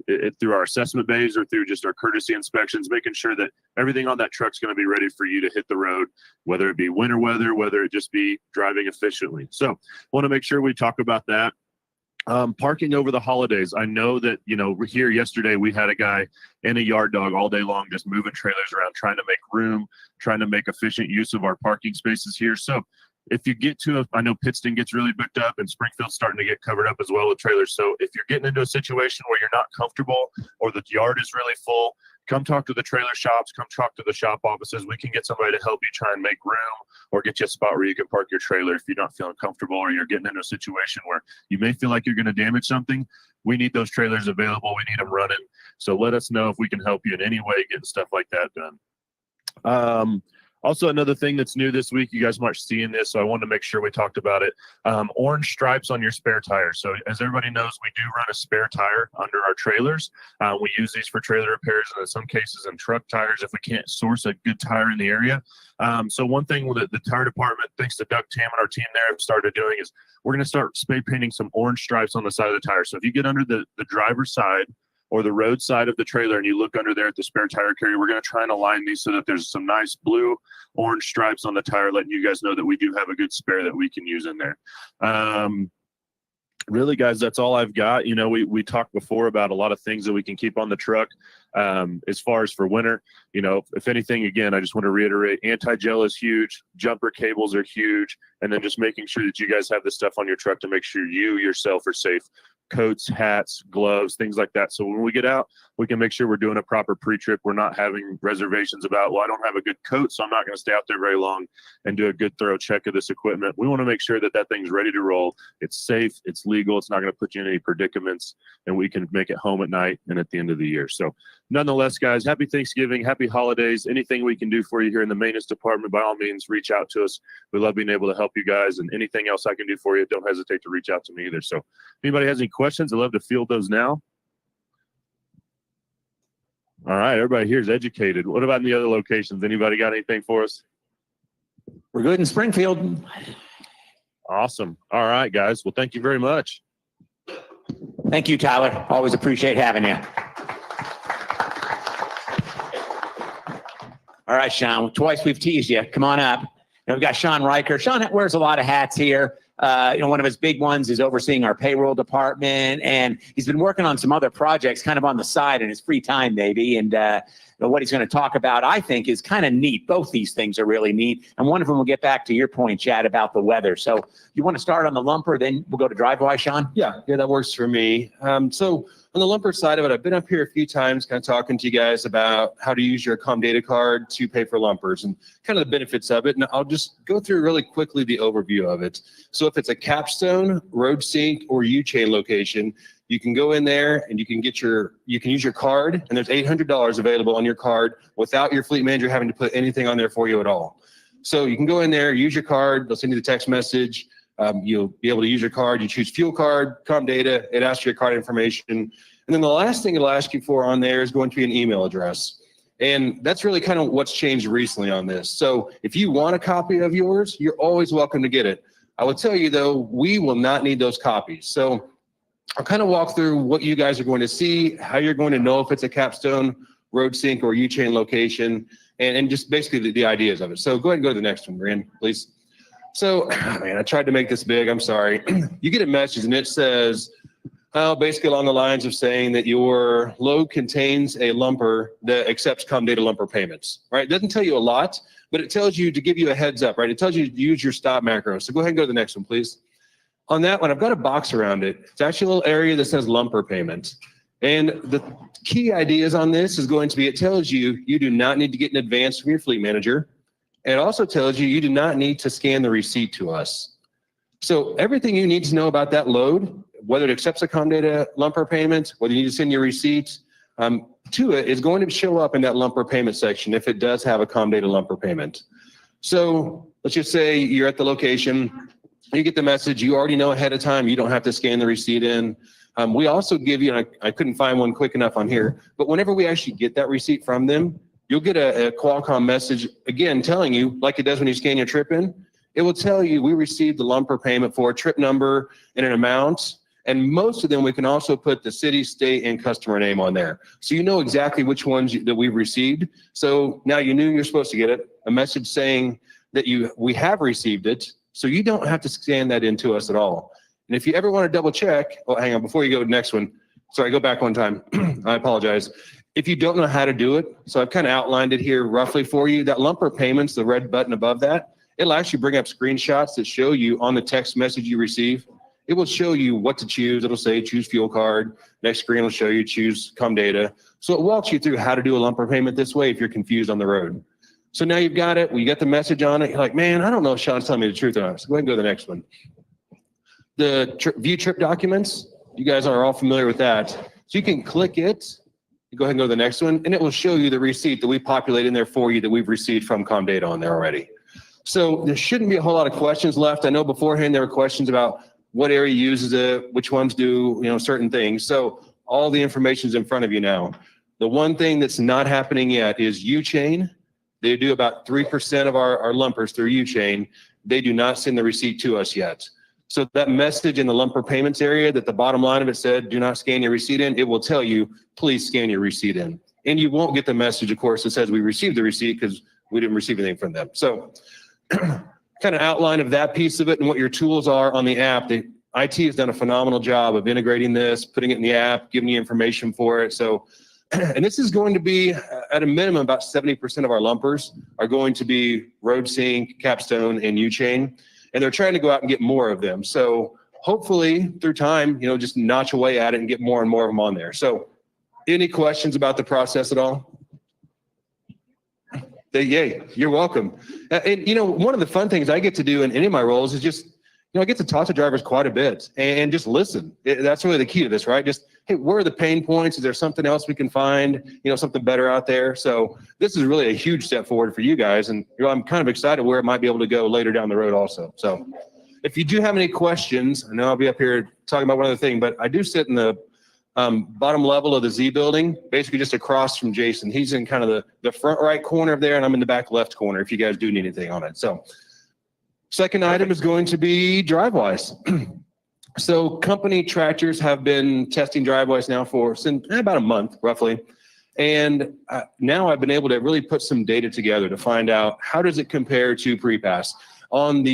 do through our assessment bays or through just our courtesy inspections, making sure that everything on that truck's going to be ready for you to hit the road, whether it be winter weather, whether it just be driving efficiently. So want to make sure we talk about that. Parking over the holidays. I know that, here yesterday we had a guy and a yard dog all day long just moving trailers around, trying to make room, trying to make efficient use of our parking spaces here. So if you get to I know Pittston gets really booked up and Springfield's starting to get covered up as well with trailers. So if you're getting into a situation where you're not comfortable or the yard is really full, come talk to the trailer shops, come talk to the shop offices. We can get somebody to help you try and make room or get you a spot where you can park your trailer if you're not feeling comfortable or you're getting into a situation where you may feel like you're going to damage something. We need those trailers available. We need them running. So let us know if we can help you in any way getting stuff like that done. Also, another thing that's new this week, you guys might see in this, so I wanted to make sure we talked about it. Orange stripes on your spare tire. So as everybody knows, we do run a spare tire under our trailers. We use these for trailer repairs and in some cases in truck tires if we can't source a good tire in the area. So one thing that the tire department, thanks to Doug Tam and our team there, have started doing is we're going to start spray painting some orange stripes on the side of the tire. So if you get under the driver's side or the road side of the trailer and you look under there at the spare tire carrier, we're going to try and align these so that there's some nice blue, orange stripes on the tire, letting you guys know that we do have a good spare that we can use in there. Really, guys, that's all I've got. You know, we talked before about a lot of things that we can keep on the truck. As far as for winter, you know, if anything, again, I just want to reiterate, anti-gel is huge, jumper cables are huge, and then just making sure that you guys have the stuff on your truck to make sure you yourself are safe. Coats, hats, gloves, things like that. So when we get out, we can make sure we're doing a proper pre-trip. We're not having reservations about, well, I don't have a good coat, so I'm not going to stay out there very long, and do a good thorough check of this equipment. We want to make sure that that thing's ready to roll. It's safe, it's legal, it's not going to put you in any predicaments, and we can make it home at night and at the end of the year. So nonetheless, guys, happy Thanksgiving, happy holidays. Anything we can do for you here in the maintenance department, by all means, reach out to us. We love being able to help you guys, and anything else I can do for you, don't hesitate to reach out to me either. So if anybody has any questions, I'd love to field those now. All right, everybody here is educated. What about in the other locations? Anybody got anything for us? We're good in Springfield. Awesome. All right, guys. Well, thank you very much. Thank you, Tyler. Always appreciate having you. All right, Sean, twice we've teased you. Come on up. We've got Sean Riker. Sean wears a lot of hats here. One of his big ones is overseeing our payroll department, and he's been working on some other projects kind of on the side in his free time, maybe. And what he's going to talk about, I think, is kind of neat. Both these things are really neat. And one of them will get back to your point, Chad, about the weather. So you want to start on the lumper, then we'll go to drive-by, Sean? Yeah, that works for me. So on the lumper side of it, I've been up here a few times kind of talking to you guys about how to use your Comdata card to pay for lumpers and kind of the benefits of it. And I'll just go through really quickly the overview of it. So if it's a Capstone, RoadSync, or U-Chain location, you can go in there and you can use your card, and there's $800 available on your card without your fleet manager having to put anything on there for you at all. So you can go in there, use your card, they'll send you the text message. You'll be able to use your card. You choose fuel card, Comdata, it asks for your card information. And then the last thing it'll ask you for on there is going to be an email address. And that's really kind of what's changed recently on this. So if you want a copy of yours, you're always welcome to get it. I will tell you though, we will not need those copies. So I'll kind of walk through what you guys are going to see, how you're going to know if it's a Capstone, RoadSync, or U-Chain location, and just basically the ideas of it. So go ahead and go to the next one, Brian, please. So, man, I tried to make this big. I'm sorry. You get a message and it says, basically along the lines of saying that your load contains a lumper that accepts Comdata lumper payments, right? It doesn't tell you a lot, but it tells you to give you a heads up, right? It tells you to use your stop macro. So go ahead and go to the next one, please. On that one, I've got a box around it. It's actually a little area that says lumper payment. And the key ideas on this is going to be, it tells you, you do not need to get an advance from your fleet manager. It also tells you, you do not need to scan the receipt to us. So everything you need to know about that load, whether it accepts a Comdata lumper payment, whether you need to send your receipt to it, is going to show up in that lumper payment section if it does have a Comdata lumper payment. So let's just say you're at the location, you get the message, you already know ahead of time, you don't have to scan the receipt in. We also give you, and I couldn't find one quick enough on here, but whenever we actually get that receipt from them, you'll get a Qualcomm message, again, telling you, like it does when you scan your trip in, it will tell you we received the lumper payment for a trip number and an amount. And most of them, we can also put the city, state, and customer name on there. So you know exactly which ones that we've received. So now you knew you're supposed to get it, a message saying that we have received it. So you don't have to scan that into us at all. And if you ever want to double check, oh, hang on, before you go to the next one, sorry, go back one time. I apologize. If you don't know how to do it, so I've kind of outlined it here roughly for you, that lumper payments, the red button above that, it'll actually bring up screenshots that show you on the text message you receive. It will show you what to choose. It'll say choose fuel card. Next screen will show you choose Comdata. So it walks you through how to do a lumper payment this way if you're confused on the road. So now you've got it. Well, you got the message on it. You're like, man, I don't know if Sean's telling me the truth or not. So go ahead and go to the next one. The view trip documents, you guys are all familiar with that. So you can click it. You go ahead and go to the next one, and it will show you the receipt that we populate in there for you that we've received from Comdata on there already. So there shouldn't be a whole lot of questions left. I know beforehand there were questions about what area uses it, which ones do, certain things. So all the information is in front of you now. The one thing that's not happening yet is U-Chain. They do about 3% of our lumpers through U-Chain. They do not send the receipt to us yet. So that message in the lumper payments area that the bottom line of it said, do not scan your receipt in, it will tell you, please scan your receipt in. And you won't get the message, of course, that says we received the receipt because we didn't receive anything from them. So kind of outline of that piece of it and what your tools are on the app. The IT has done a phenomenal job of integrating this, putting it in the app, giving you information for it. So, and this is going to be at a minimum, about 70% of our lumpers are going to be RoadSync, Capstone, and U-Chain. And they're trying to go out and get more of them. So hopefully through time, just notch away at it and get more and more of them on there. So any questions about the process at all? Yay, you're welcome. And one of the fun things I get to do in any of my roles is just, I get to talk to drivers quite a bit and just listen. That's really the key to this, right? Just, hey, where are the pain points? Is there something else we can find, something better out there? So this is really a huge step forward for you guys. And I'm kind of excited where it might be able to go later down the road also. So if you do have any questions, I know I'll be up here talking about one other thing, but I do sit in the bottom level of the Z building, basically just across from Jason. He's in kind of the front right corner of there, and I'm in the back left corner if you guys do need anything on it. So second item is going to be DriveWise. So company tractors have been testing DriveWise now for about a month, roughly. And now I've been able to really put some data together to find out how does it compare to pre-pass on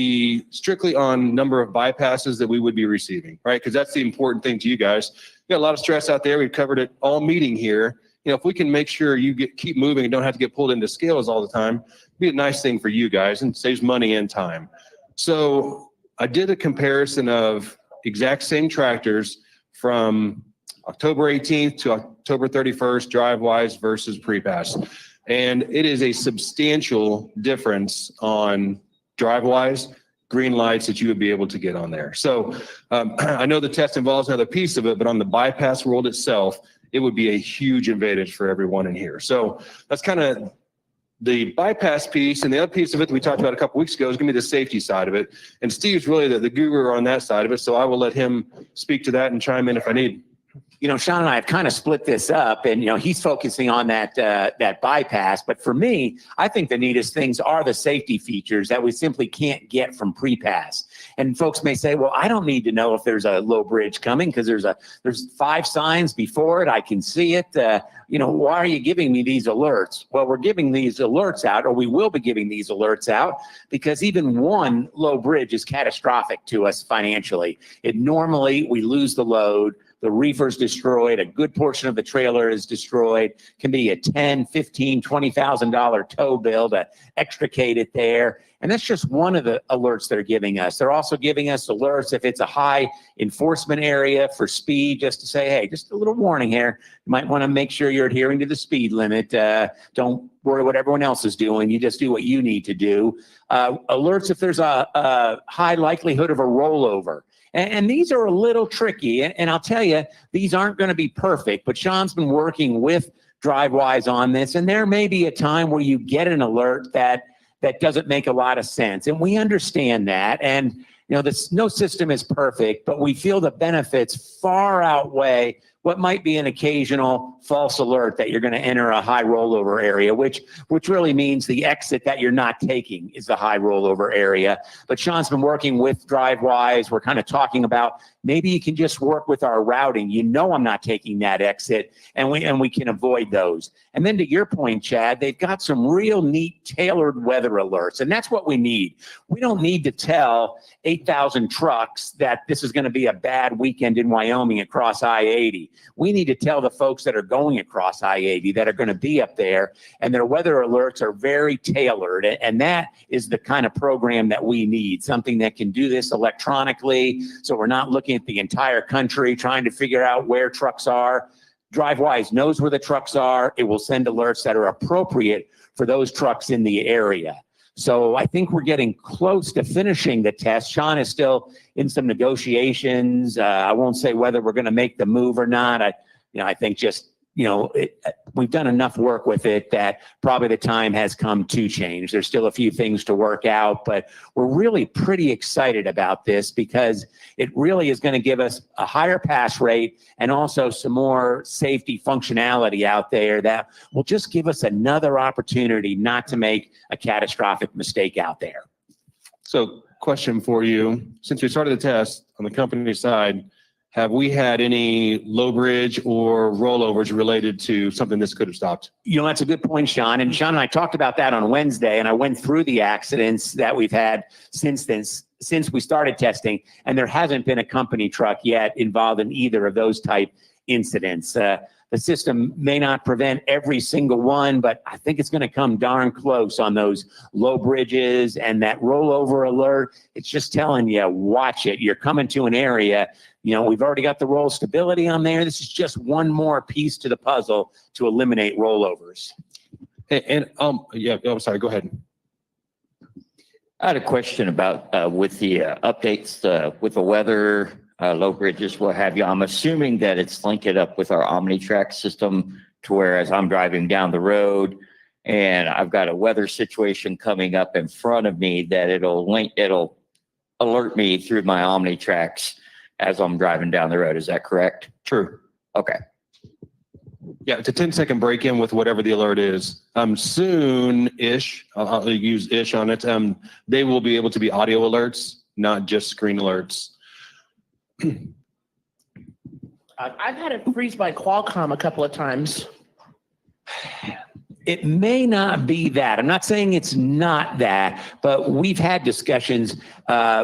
strictly on number of bypasses that we would be receiving, right? Because that's the important thing to you guys. You got a lot of stress out there. We've covered it all meeting here. If we can make sure you keep moving and don't have to get pulled into scales all the time, it'd be a nice thing for you guys and saves money and time. So I did a comparison of exact same tractors from October 18th to October 31st, DriveWise versus pre-pass. And it is a substantial difference on DriveWise green lights that you would be able to get on there. So I know the test involves another piece of it, but on the bypass world itself, it would be a huge advantage for everyone in here. So that's kind of the bypass piece. And the other piece of it that we talked about a couple weeks ago is going to be the safety side of it. And Steve's really the guru on that side of it. So I will let him speak to that and chime in if I need. Sean and I have kind of split this up, and he's focusing on that bypass. But for me, I think the neatest things are the safety features that we simply can't get from pre-pass. And folks may say, well, I don't need to know if there's a low bridge coming because there's 5 signs before it. I can see it. Why are you giving me these alerts? Well, we're giving these alerts out, or we will be giving these alerts out, because even one low bridge is catastrophic to us financially. Normally we lose the load. The reefer's destroyed. A good portion of the trailer is destroyed. Can be a $10,000, $15,000, $20,000 tow bill to extricate it there. And that's just one of the alerts they're giving us. They're also giving us alerts if it's a high enforcement area for speed, just to say, hey, just a little warning here. You might want to make sure you're adhering to the speed limit. Don't worry what everyone else is doing. You just do what you need to do. Alerts if there's a high likelihood of a rollover. And these are a little tricky. And I'll tell you, these aren't going to be perfect, but Sean's been working with DriveWise on this. And there may be a time where you get an alert that doesn't make a lot of sense. And we understand that. And, no system is perfect, but we feel the benefits far outweigh what might be an occasional false alert that you're going to enter a high rollover area, which really means the exit that you're not taking is the high rollover area. But Sean's been working with DriveWise. We're kind of talking about maybe you can just work with our routing. I'm not taking that exit, and we can avoid those. And then to your point, Chad, they've got some real neat tailored weather alerts, and that's what we need. We don't need to tell 8,000 trucks that this is going to be a bad weekend in Wyoming across I-80. We need to tell the folks that are going across I-80 that are going to be up there, and their weather alerts are very tailored. And that is the kind of program that we need, something that can do this electronically. So we're not looking at the entire country trying to figure out where trucks are. DriveWise knows where the trucks are. It will send alerts that are appropriate for those trucks in the area. So I think we're getting close to finishing the test. Sean is still in some negotiations. I won't say whether we're going to make the move or not. I think just, we've done enough work with it that probably the time has come to change. There's still a few things to work out, but we're really pretty excited about this because it really is going to give us a higher pass rate and also some more safety functionality out there that will just give us another opportunity not to make a catastrophic mistake out there. So question for you. Since we started the test on the company side, have we had any low bridge or rollovers related to something this could have stopped? You know, that's a good point, Sean. And Sean and I talked about that on Wednesday, and I went through the accidents that we've had since then, since we started testing, and there hasn't been a company truck yet involved in either of those type incidents. The system may not prevent every single one, but I think it's going to come darn close on those low bridges and that rollover alert. It's just telling you, watch it. You're coming to an area. You know, we've already got the roll stability on there. This is just one more piece to the puzzle to eliminate rollovers. Yeah, I'm sorry, go ahead. I had a question about with the updates with the weather, low bridges, what have you. I'm assuming that it's linked up with our OmniTrack system to where as I'm driving down the road and I've got a weather situation coming up in front of me, that it'll alert me through my OmniTracks as I'm driving down the road. Is that correct? True. Okay. Yeah, it's a 10-second break-in with whatever the alert is. Soon-ish, I'll use ish on it. They will be able to be audio alerts, not just screen alerts. I've had it freeze by Qualcomm a couple of times. It may not be that. I'm not saying it's not that, but we've had discussions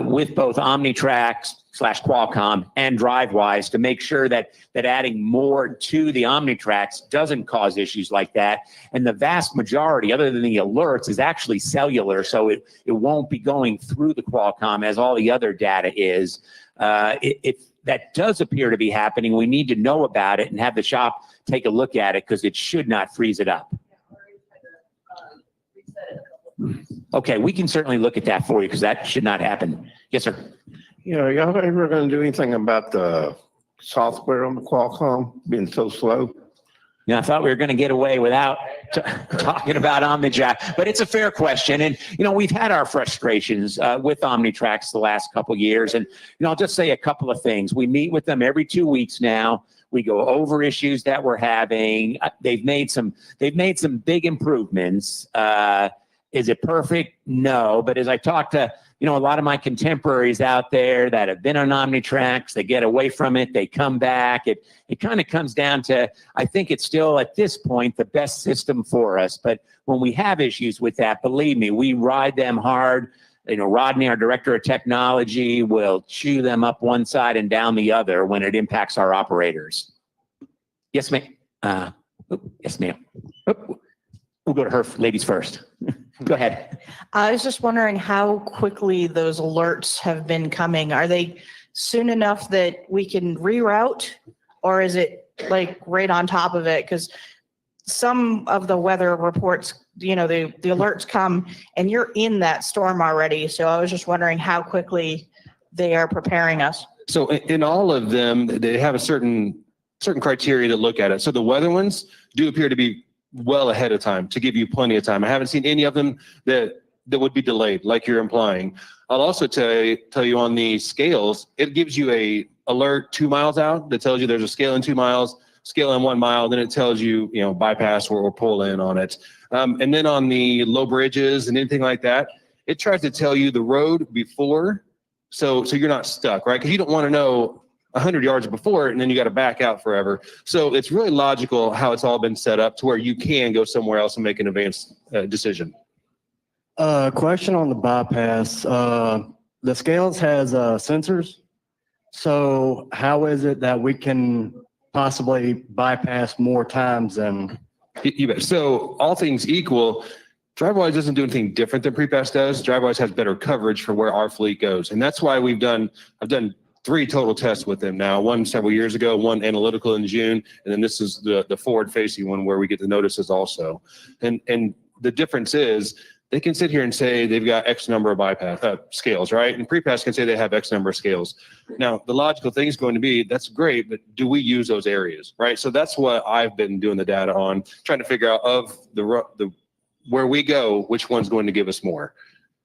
with both OmniTrack/Qualcomm and DriveWise to make sure that adding more to the OmniTracks doesn't cause issues like that. And the vast majority, other than the alerts, is actually cellular, so it won't be going through the Qualcomm as all the other data is. If that does appear to be happening, we need to know about it and have the shop take a look at it because it should not freeze it up. Okay, we can certainly look at that for you because that should not happen. Yes, sir. Yeah, y'all ever gonna do anything about the software on the Qualcomm being so slow? Yeah, I thought we were going to get away without talking about OmniTrack, but it's a fair question. And, you know, we've had our frustrations with OmniTracks the last couple of years. And, you know, I'll just say a couple of things. We meet with them every 2 weeks now. We go over issues that we're having. They've made some big improvements. Is it perfect? No. But as I talk to, you know, a lot of my contemporaries out there that have been on OmniTracks, they get away from it, they come back. It kind of comes down to, I think it's still at this point the best system for us. But when we have issues with that, believe me, we ride them hard. You know, Rodney, our director of technology, will chew them up one side and down the other when it impacts our operators. Yes, ma'am. Yes, ma'am. We'll go to her ladies first. Go ahead. I was just wondering how quickly those alerts have been coming. Are they soon enough that we can reroute, or is it like right on top of it? Because some of the weather reports, you know, the alerts come and you're in that storm already. So I was just wondering how quickly they are preparing us. So in all of them, they have a certain criteria to look at it. So the weather ones do appear to be well ahead of time to give you plenty of time. I haven't seen any of them that would be delayed, like you're implying. I'll also tell you on the scales, it gives you a alert 2 miles out that tells you there's a scale in 2 miles, scale in 1 mile, then it tells you, you know, bypass or pull in on it. And then on the low bridges and anything like that, it tries to tell you the road before, so you're not stuck, right? Because you don't want to know 100 yards before and then you got to back out forever. So it's really logical how it's all been set up to where you can go somewhere else and make an advanced decision. Question on the bypass. The scales has sensors. So how is it that we can possibly bypass more times than? You bet. So all things equal, DriveWise doesn't do anything different than PrePass does. DriveWise has better coverage for where our fleet goes. And that's why I've done 3 total tests with them now, one several years ago, one analytical in June, and then this is the forward-facing one where we get the notices also. And the difference is they can sit here and say they've got X number of bypass scales, right? And PrePass can say they have X number of scales. Now, the logical thing is going to be, that's great, but do we use those areas, right? So that's what I've been doing the data on, trying to figure out of the where we go, which one's going to give us more.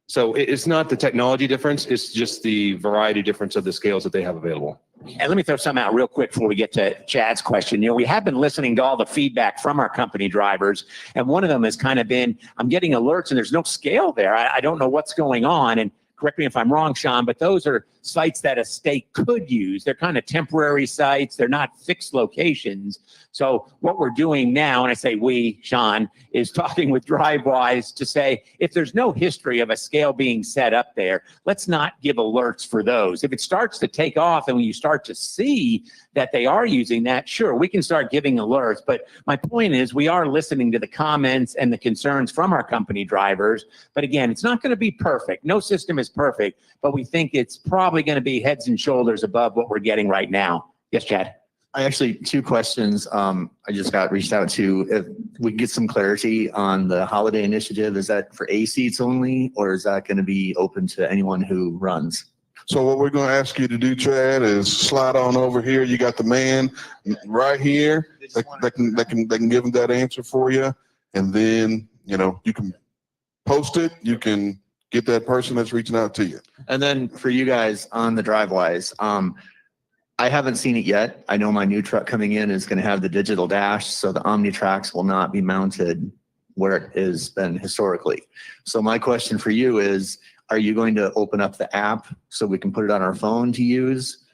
So it's not the technology difference, it's just the variety difference of the scales that they have available. And let me throw something out real quick before we get to Chad's question. You know, we have been listening to all the feedback from our company drivers, and one of them has kind of been, I'm getting alerts and there's no scale there. I don't know what's going on. And correct me if I'm wrong, Sean, but those are sites that a state could use. They're kind of temporary sites. They're not fixed locations. So what we're doing now, and I say we, Sean, is talking with DriveWise to say, if there's no history of a scale being set up there, let's not give alerts for those. If it starts to take off and when you start to see that they are using that, sure, we can start giving alerts. But my point is we are listening to the comments and the concerns from our company drivers. But again, it's not going to be perfect. No system is perfect, but we think it's probably going to be heads and shoulders above what we're getting right now. Yes, Chad? I actually, two questions. I just got reached out to, if we can get some clarity on the holiday initiative. Is that for A seats only, or is that going to be open to anyone who runs? So what we're going to ask you to do, Chad, is slide on over here. You got the man right here that can give them that answer for you. And then, you know, you can post it. You can get that person that's reaching out to you. And then for you guys on the DriveWise, I haven't seen it yet. I know my new truck coming in is going to have the digital dash, so the OmniTrax will not be mounted where it has been historically. So my question for you is, are you going to open up the app so we can put it on our phone to use?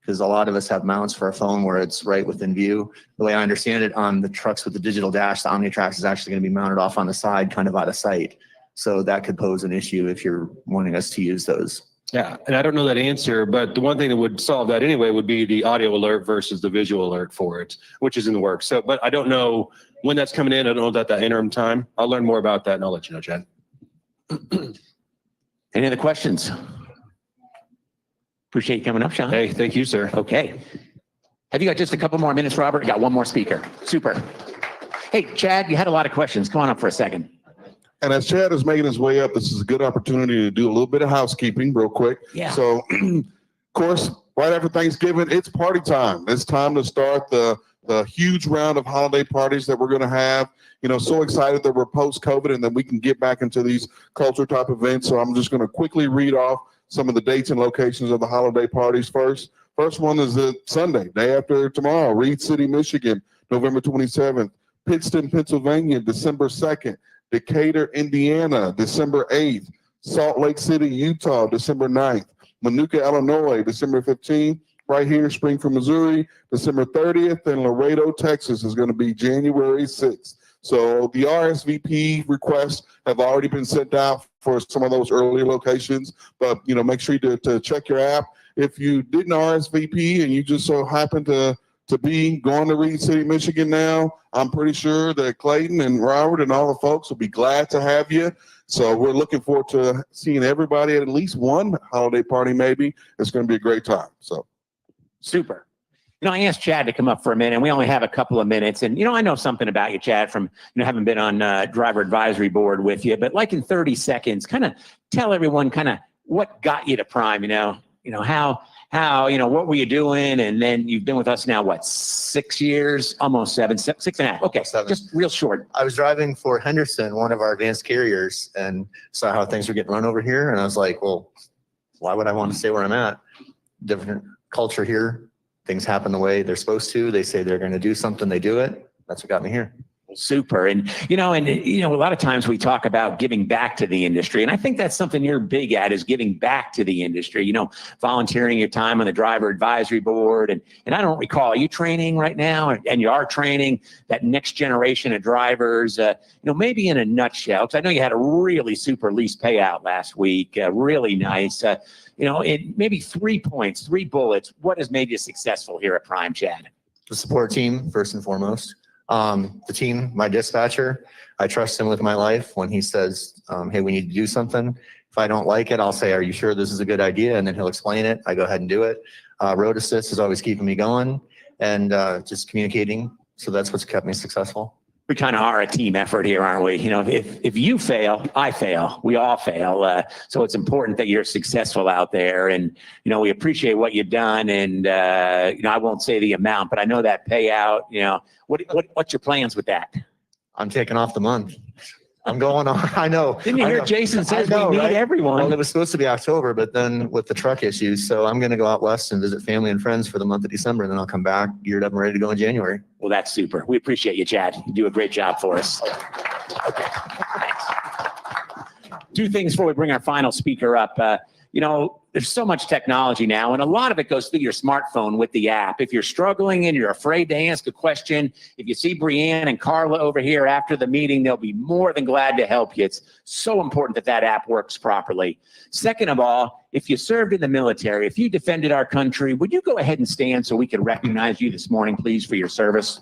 Because a lot of us have mounts for our phone where it's right within view. The way I understand it, on the trucks with the digital dash, the OmniTrax is actually going to be mounted off on the side, kind of out of sight. So that could pose an issue if you're wanting us to use those. Yeah, and I don't know that answer, but the one thing that would solve that anyway would be the audio alert versus the visual alert for it, which is in the works. So, but I don't know when that's coming in. I don't know that interim time. I'll learn more about that and I'll let you know, Chad. Any other questions? Appreciate you coming up, Sean. Hey, thank you, sir. Okay. Have you got just a couple more minutes, Robert? You got one more speaker. Super. Hey, Chad, you had a lot of questions. Come on up for a second. And as Chad is making his way up, this is a good opportunity to do a little bit of housekeeping real quick. Yeah. So, of course, right after Thanksgiving, it's party time. It's time to start the huge round of holiday parties that we're going to have. You know, so excited that we're post-COVID and then we can get back into these culture type events. So I'm just going to quickly read off some of the dates and locations of the holiday parties first. First one is the Sunday, day after tomorrow, Reed City, Michigan, November 27th. Pittston, Pennsylvania, December 2nd. Decatur, Indiana, December 8th. Salt Lake City, Utah, December 9th. Manuka, Illinois, December 15th. Right here, Springfield, Missouri, December 30th. And Laredo, Texas is going to be January 6th. So the RSVP requests have already been sent out for some of those early locations. But, you know, make sure to check your app. If you didn't RSVP and you just so happen to be going to Reed City, Michigan now, I'm pretty sure that Clayton and Robert and all the folks will be glad to have you. So we're looking forward to seeing everybody at least one holiday party, maybe. It's going to be a great time. So Super. You know, I asked Chad to come up for a minute, and we only have a couple of minutes. And, you know, I know something about you, Chad, from, you know, having been on driver advisory board with you. But like in 30 seconds, kind of tell everyone kind of what got you to Prime, you know, how, you know, what were you doing? And then you've been with us now, what, 6 years, almost six and a half. Okay. Seven. Just real short. I was driving for Henderson, one of our advanced carriers, and saw how things were getting run over here. And I was like, well, why would I want to stay where I'm at? Different culture here. Things happen the way they're supposed to. They say they're going to do something, they do it. That's what got me here. Super. And, you know, a lot of times we talk about giving back to the industry. And I think that's something you're big at, is giving back to the industry, you know, volunteering your time on the driver advisory board. And I don't recall, are you training right now? And you are training that next generation of drivers, you know, maybe in a nutshell, because I know you had a really super lease payout last week. Really nice. You know, maybe 3 points, 3 bullets. What has made you successful here at Prime, Chad? The support team, first and foremost. The team, my dispatcher, I trust him with my life. When he says, hey, we need to do something. If I don't like it, I'll say, are you sure this is a good idea? And then he'll explain it. I go ahead and do it. Road assist is always keeping me going, and just communicating. So that's what's kept me successful. We kind of are a team effort here, aren't we? You know, if you fail, I fail. We all fail. So it's important that you're successful out there. And, you know, we appreciate what you've done. And, you know, I won't say the amount, but I know that payout, you know, what's your plans with that? I'm taking off the month. I'm going on. I know. Didn't you hear Jason says we need everyone? Well, it was supposed to be October, but then with the truck issues, so I'm going to go out west and visit family and friends for the month of December, and then I'll come back geared up and ready to go in January. Well, that's super. We appreciate you, Chad. You do a great job for us. Okay. Thanks. Two things before we bring our final speaker up. There's so much technology now, and a lot of it goes through your smartphone with the app. If you're struggling and you're afraid to ask a question, if you see Brianne and Carla over here after the meeting, they'll be more than glad to help you. It's so important that that app works properly. Second of all, if you served in the military, if you defended our country, would you go ahead and stand so we can recognize you this morning, please, for your service?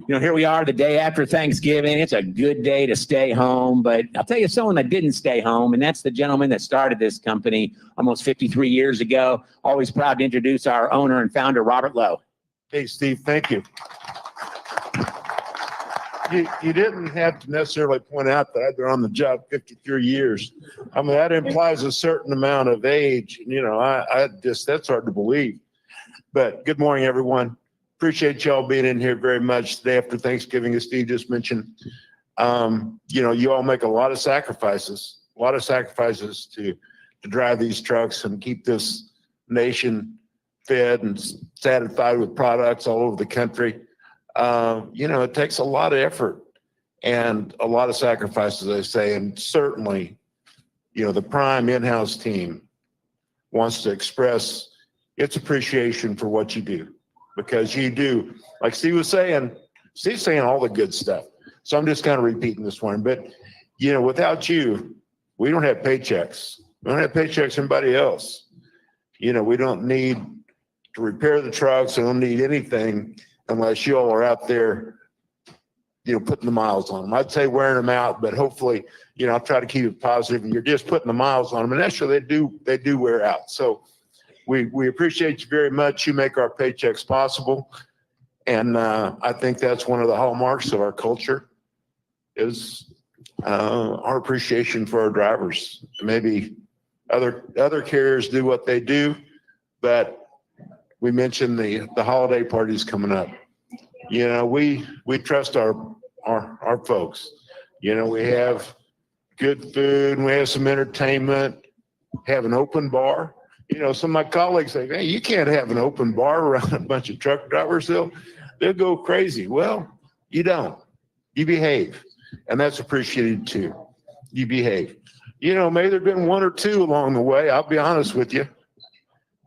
Here we are the day after Thanksgiving. It's a good day to stay home, but I'll tell you someone that didn't stay home, and that's the gentleman that started this company almost 53 years ago. Always proud to introduce our owner and founder, Robert Lowe. Hey, Steve, thank you. You didn't have to necessarily point out that I've been on the job 53 years. I mean, that implies a certain amount of age. That's hard to believe. But good morning, everyone. Appreciate y'all being in here very much the day after Thanksgiving, as Steve just mentioned. You all make a lot of sacrifices to drive these trucks and keep this nation fed and satisfied with products all over the country. It takes a lot of effort and a lot of sacrifices, I say, and certainly, the Prime in-house team wants to express its appreciation for what you do. Because you do, like Steve was saying, Steve's saying all the good stuff. So I'm just kind of repeating this one. But, without you, we don't have paychecks. We don't have paychecks from anybody else. We don't need to repair the trucks. We don't need anything unless you all are out there, putting the miles on them. I'd say wearing them out, but hopefully, I'll try to keep it positive. And you're just putting the miles on them. And actually, they do wear out. So we appreciate you very much. You make our paychecks possible. And I think that's one of the hallmarks of our culture is our appreciation for our drivers. Maybe other carriers do what they do, but we mentioned the holiday parties coming up. We trust our folks. We have good food and we have some entertainment, have an open bar. Some of my colleagues say, hey, you can't have an open bar around a bunch of truck drivers. They'll go crazy. Well, you don't. You behave. And that's appreciated too. You behave. Maybe there've been one or two along the way. I'll be honest with you.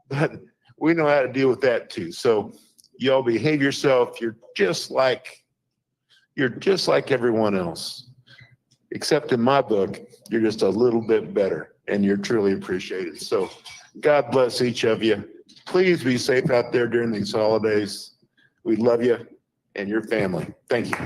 But we know how to deal with that too. So y'all behave yourself. You're just like everyone else. Except in my book, you're just a little bit better and you're truly appreciated. So God bless each of you. Please be safe out there during these holidays. We love you and your family. Thank you.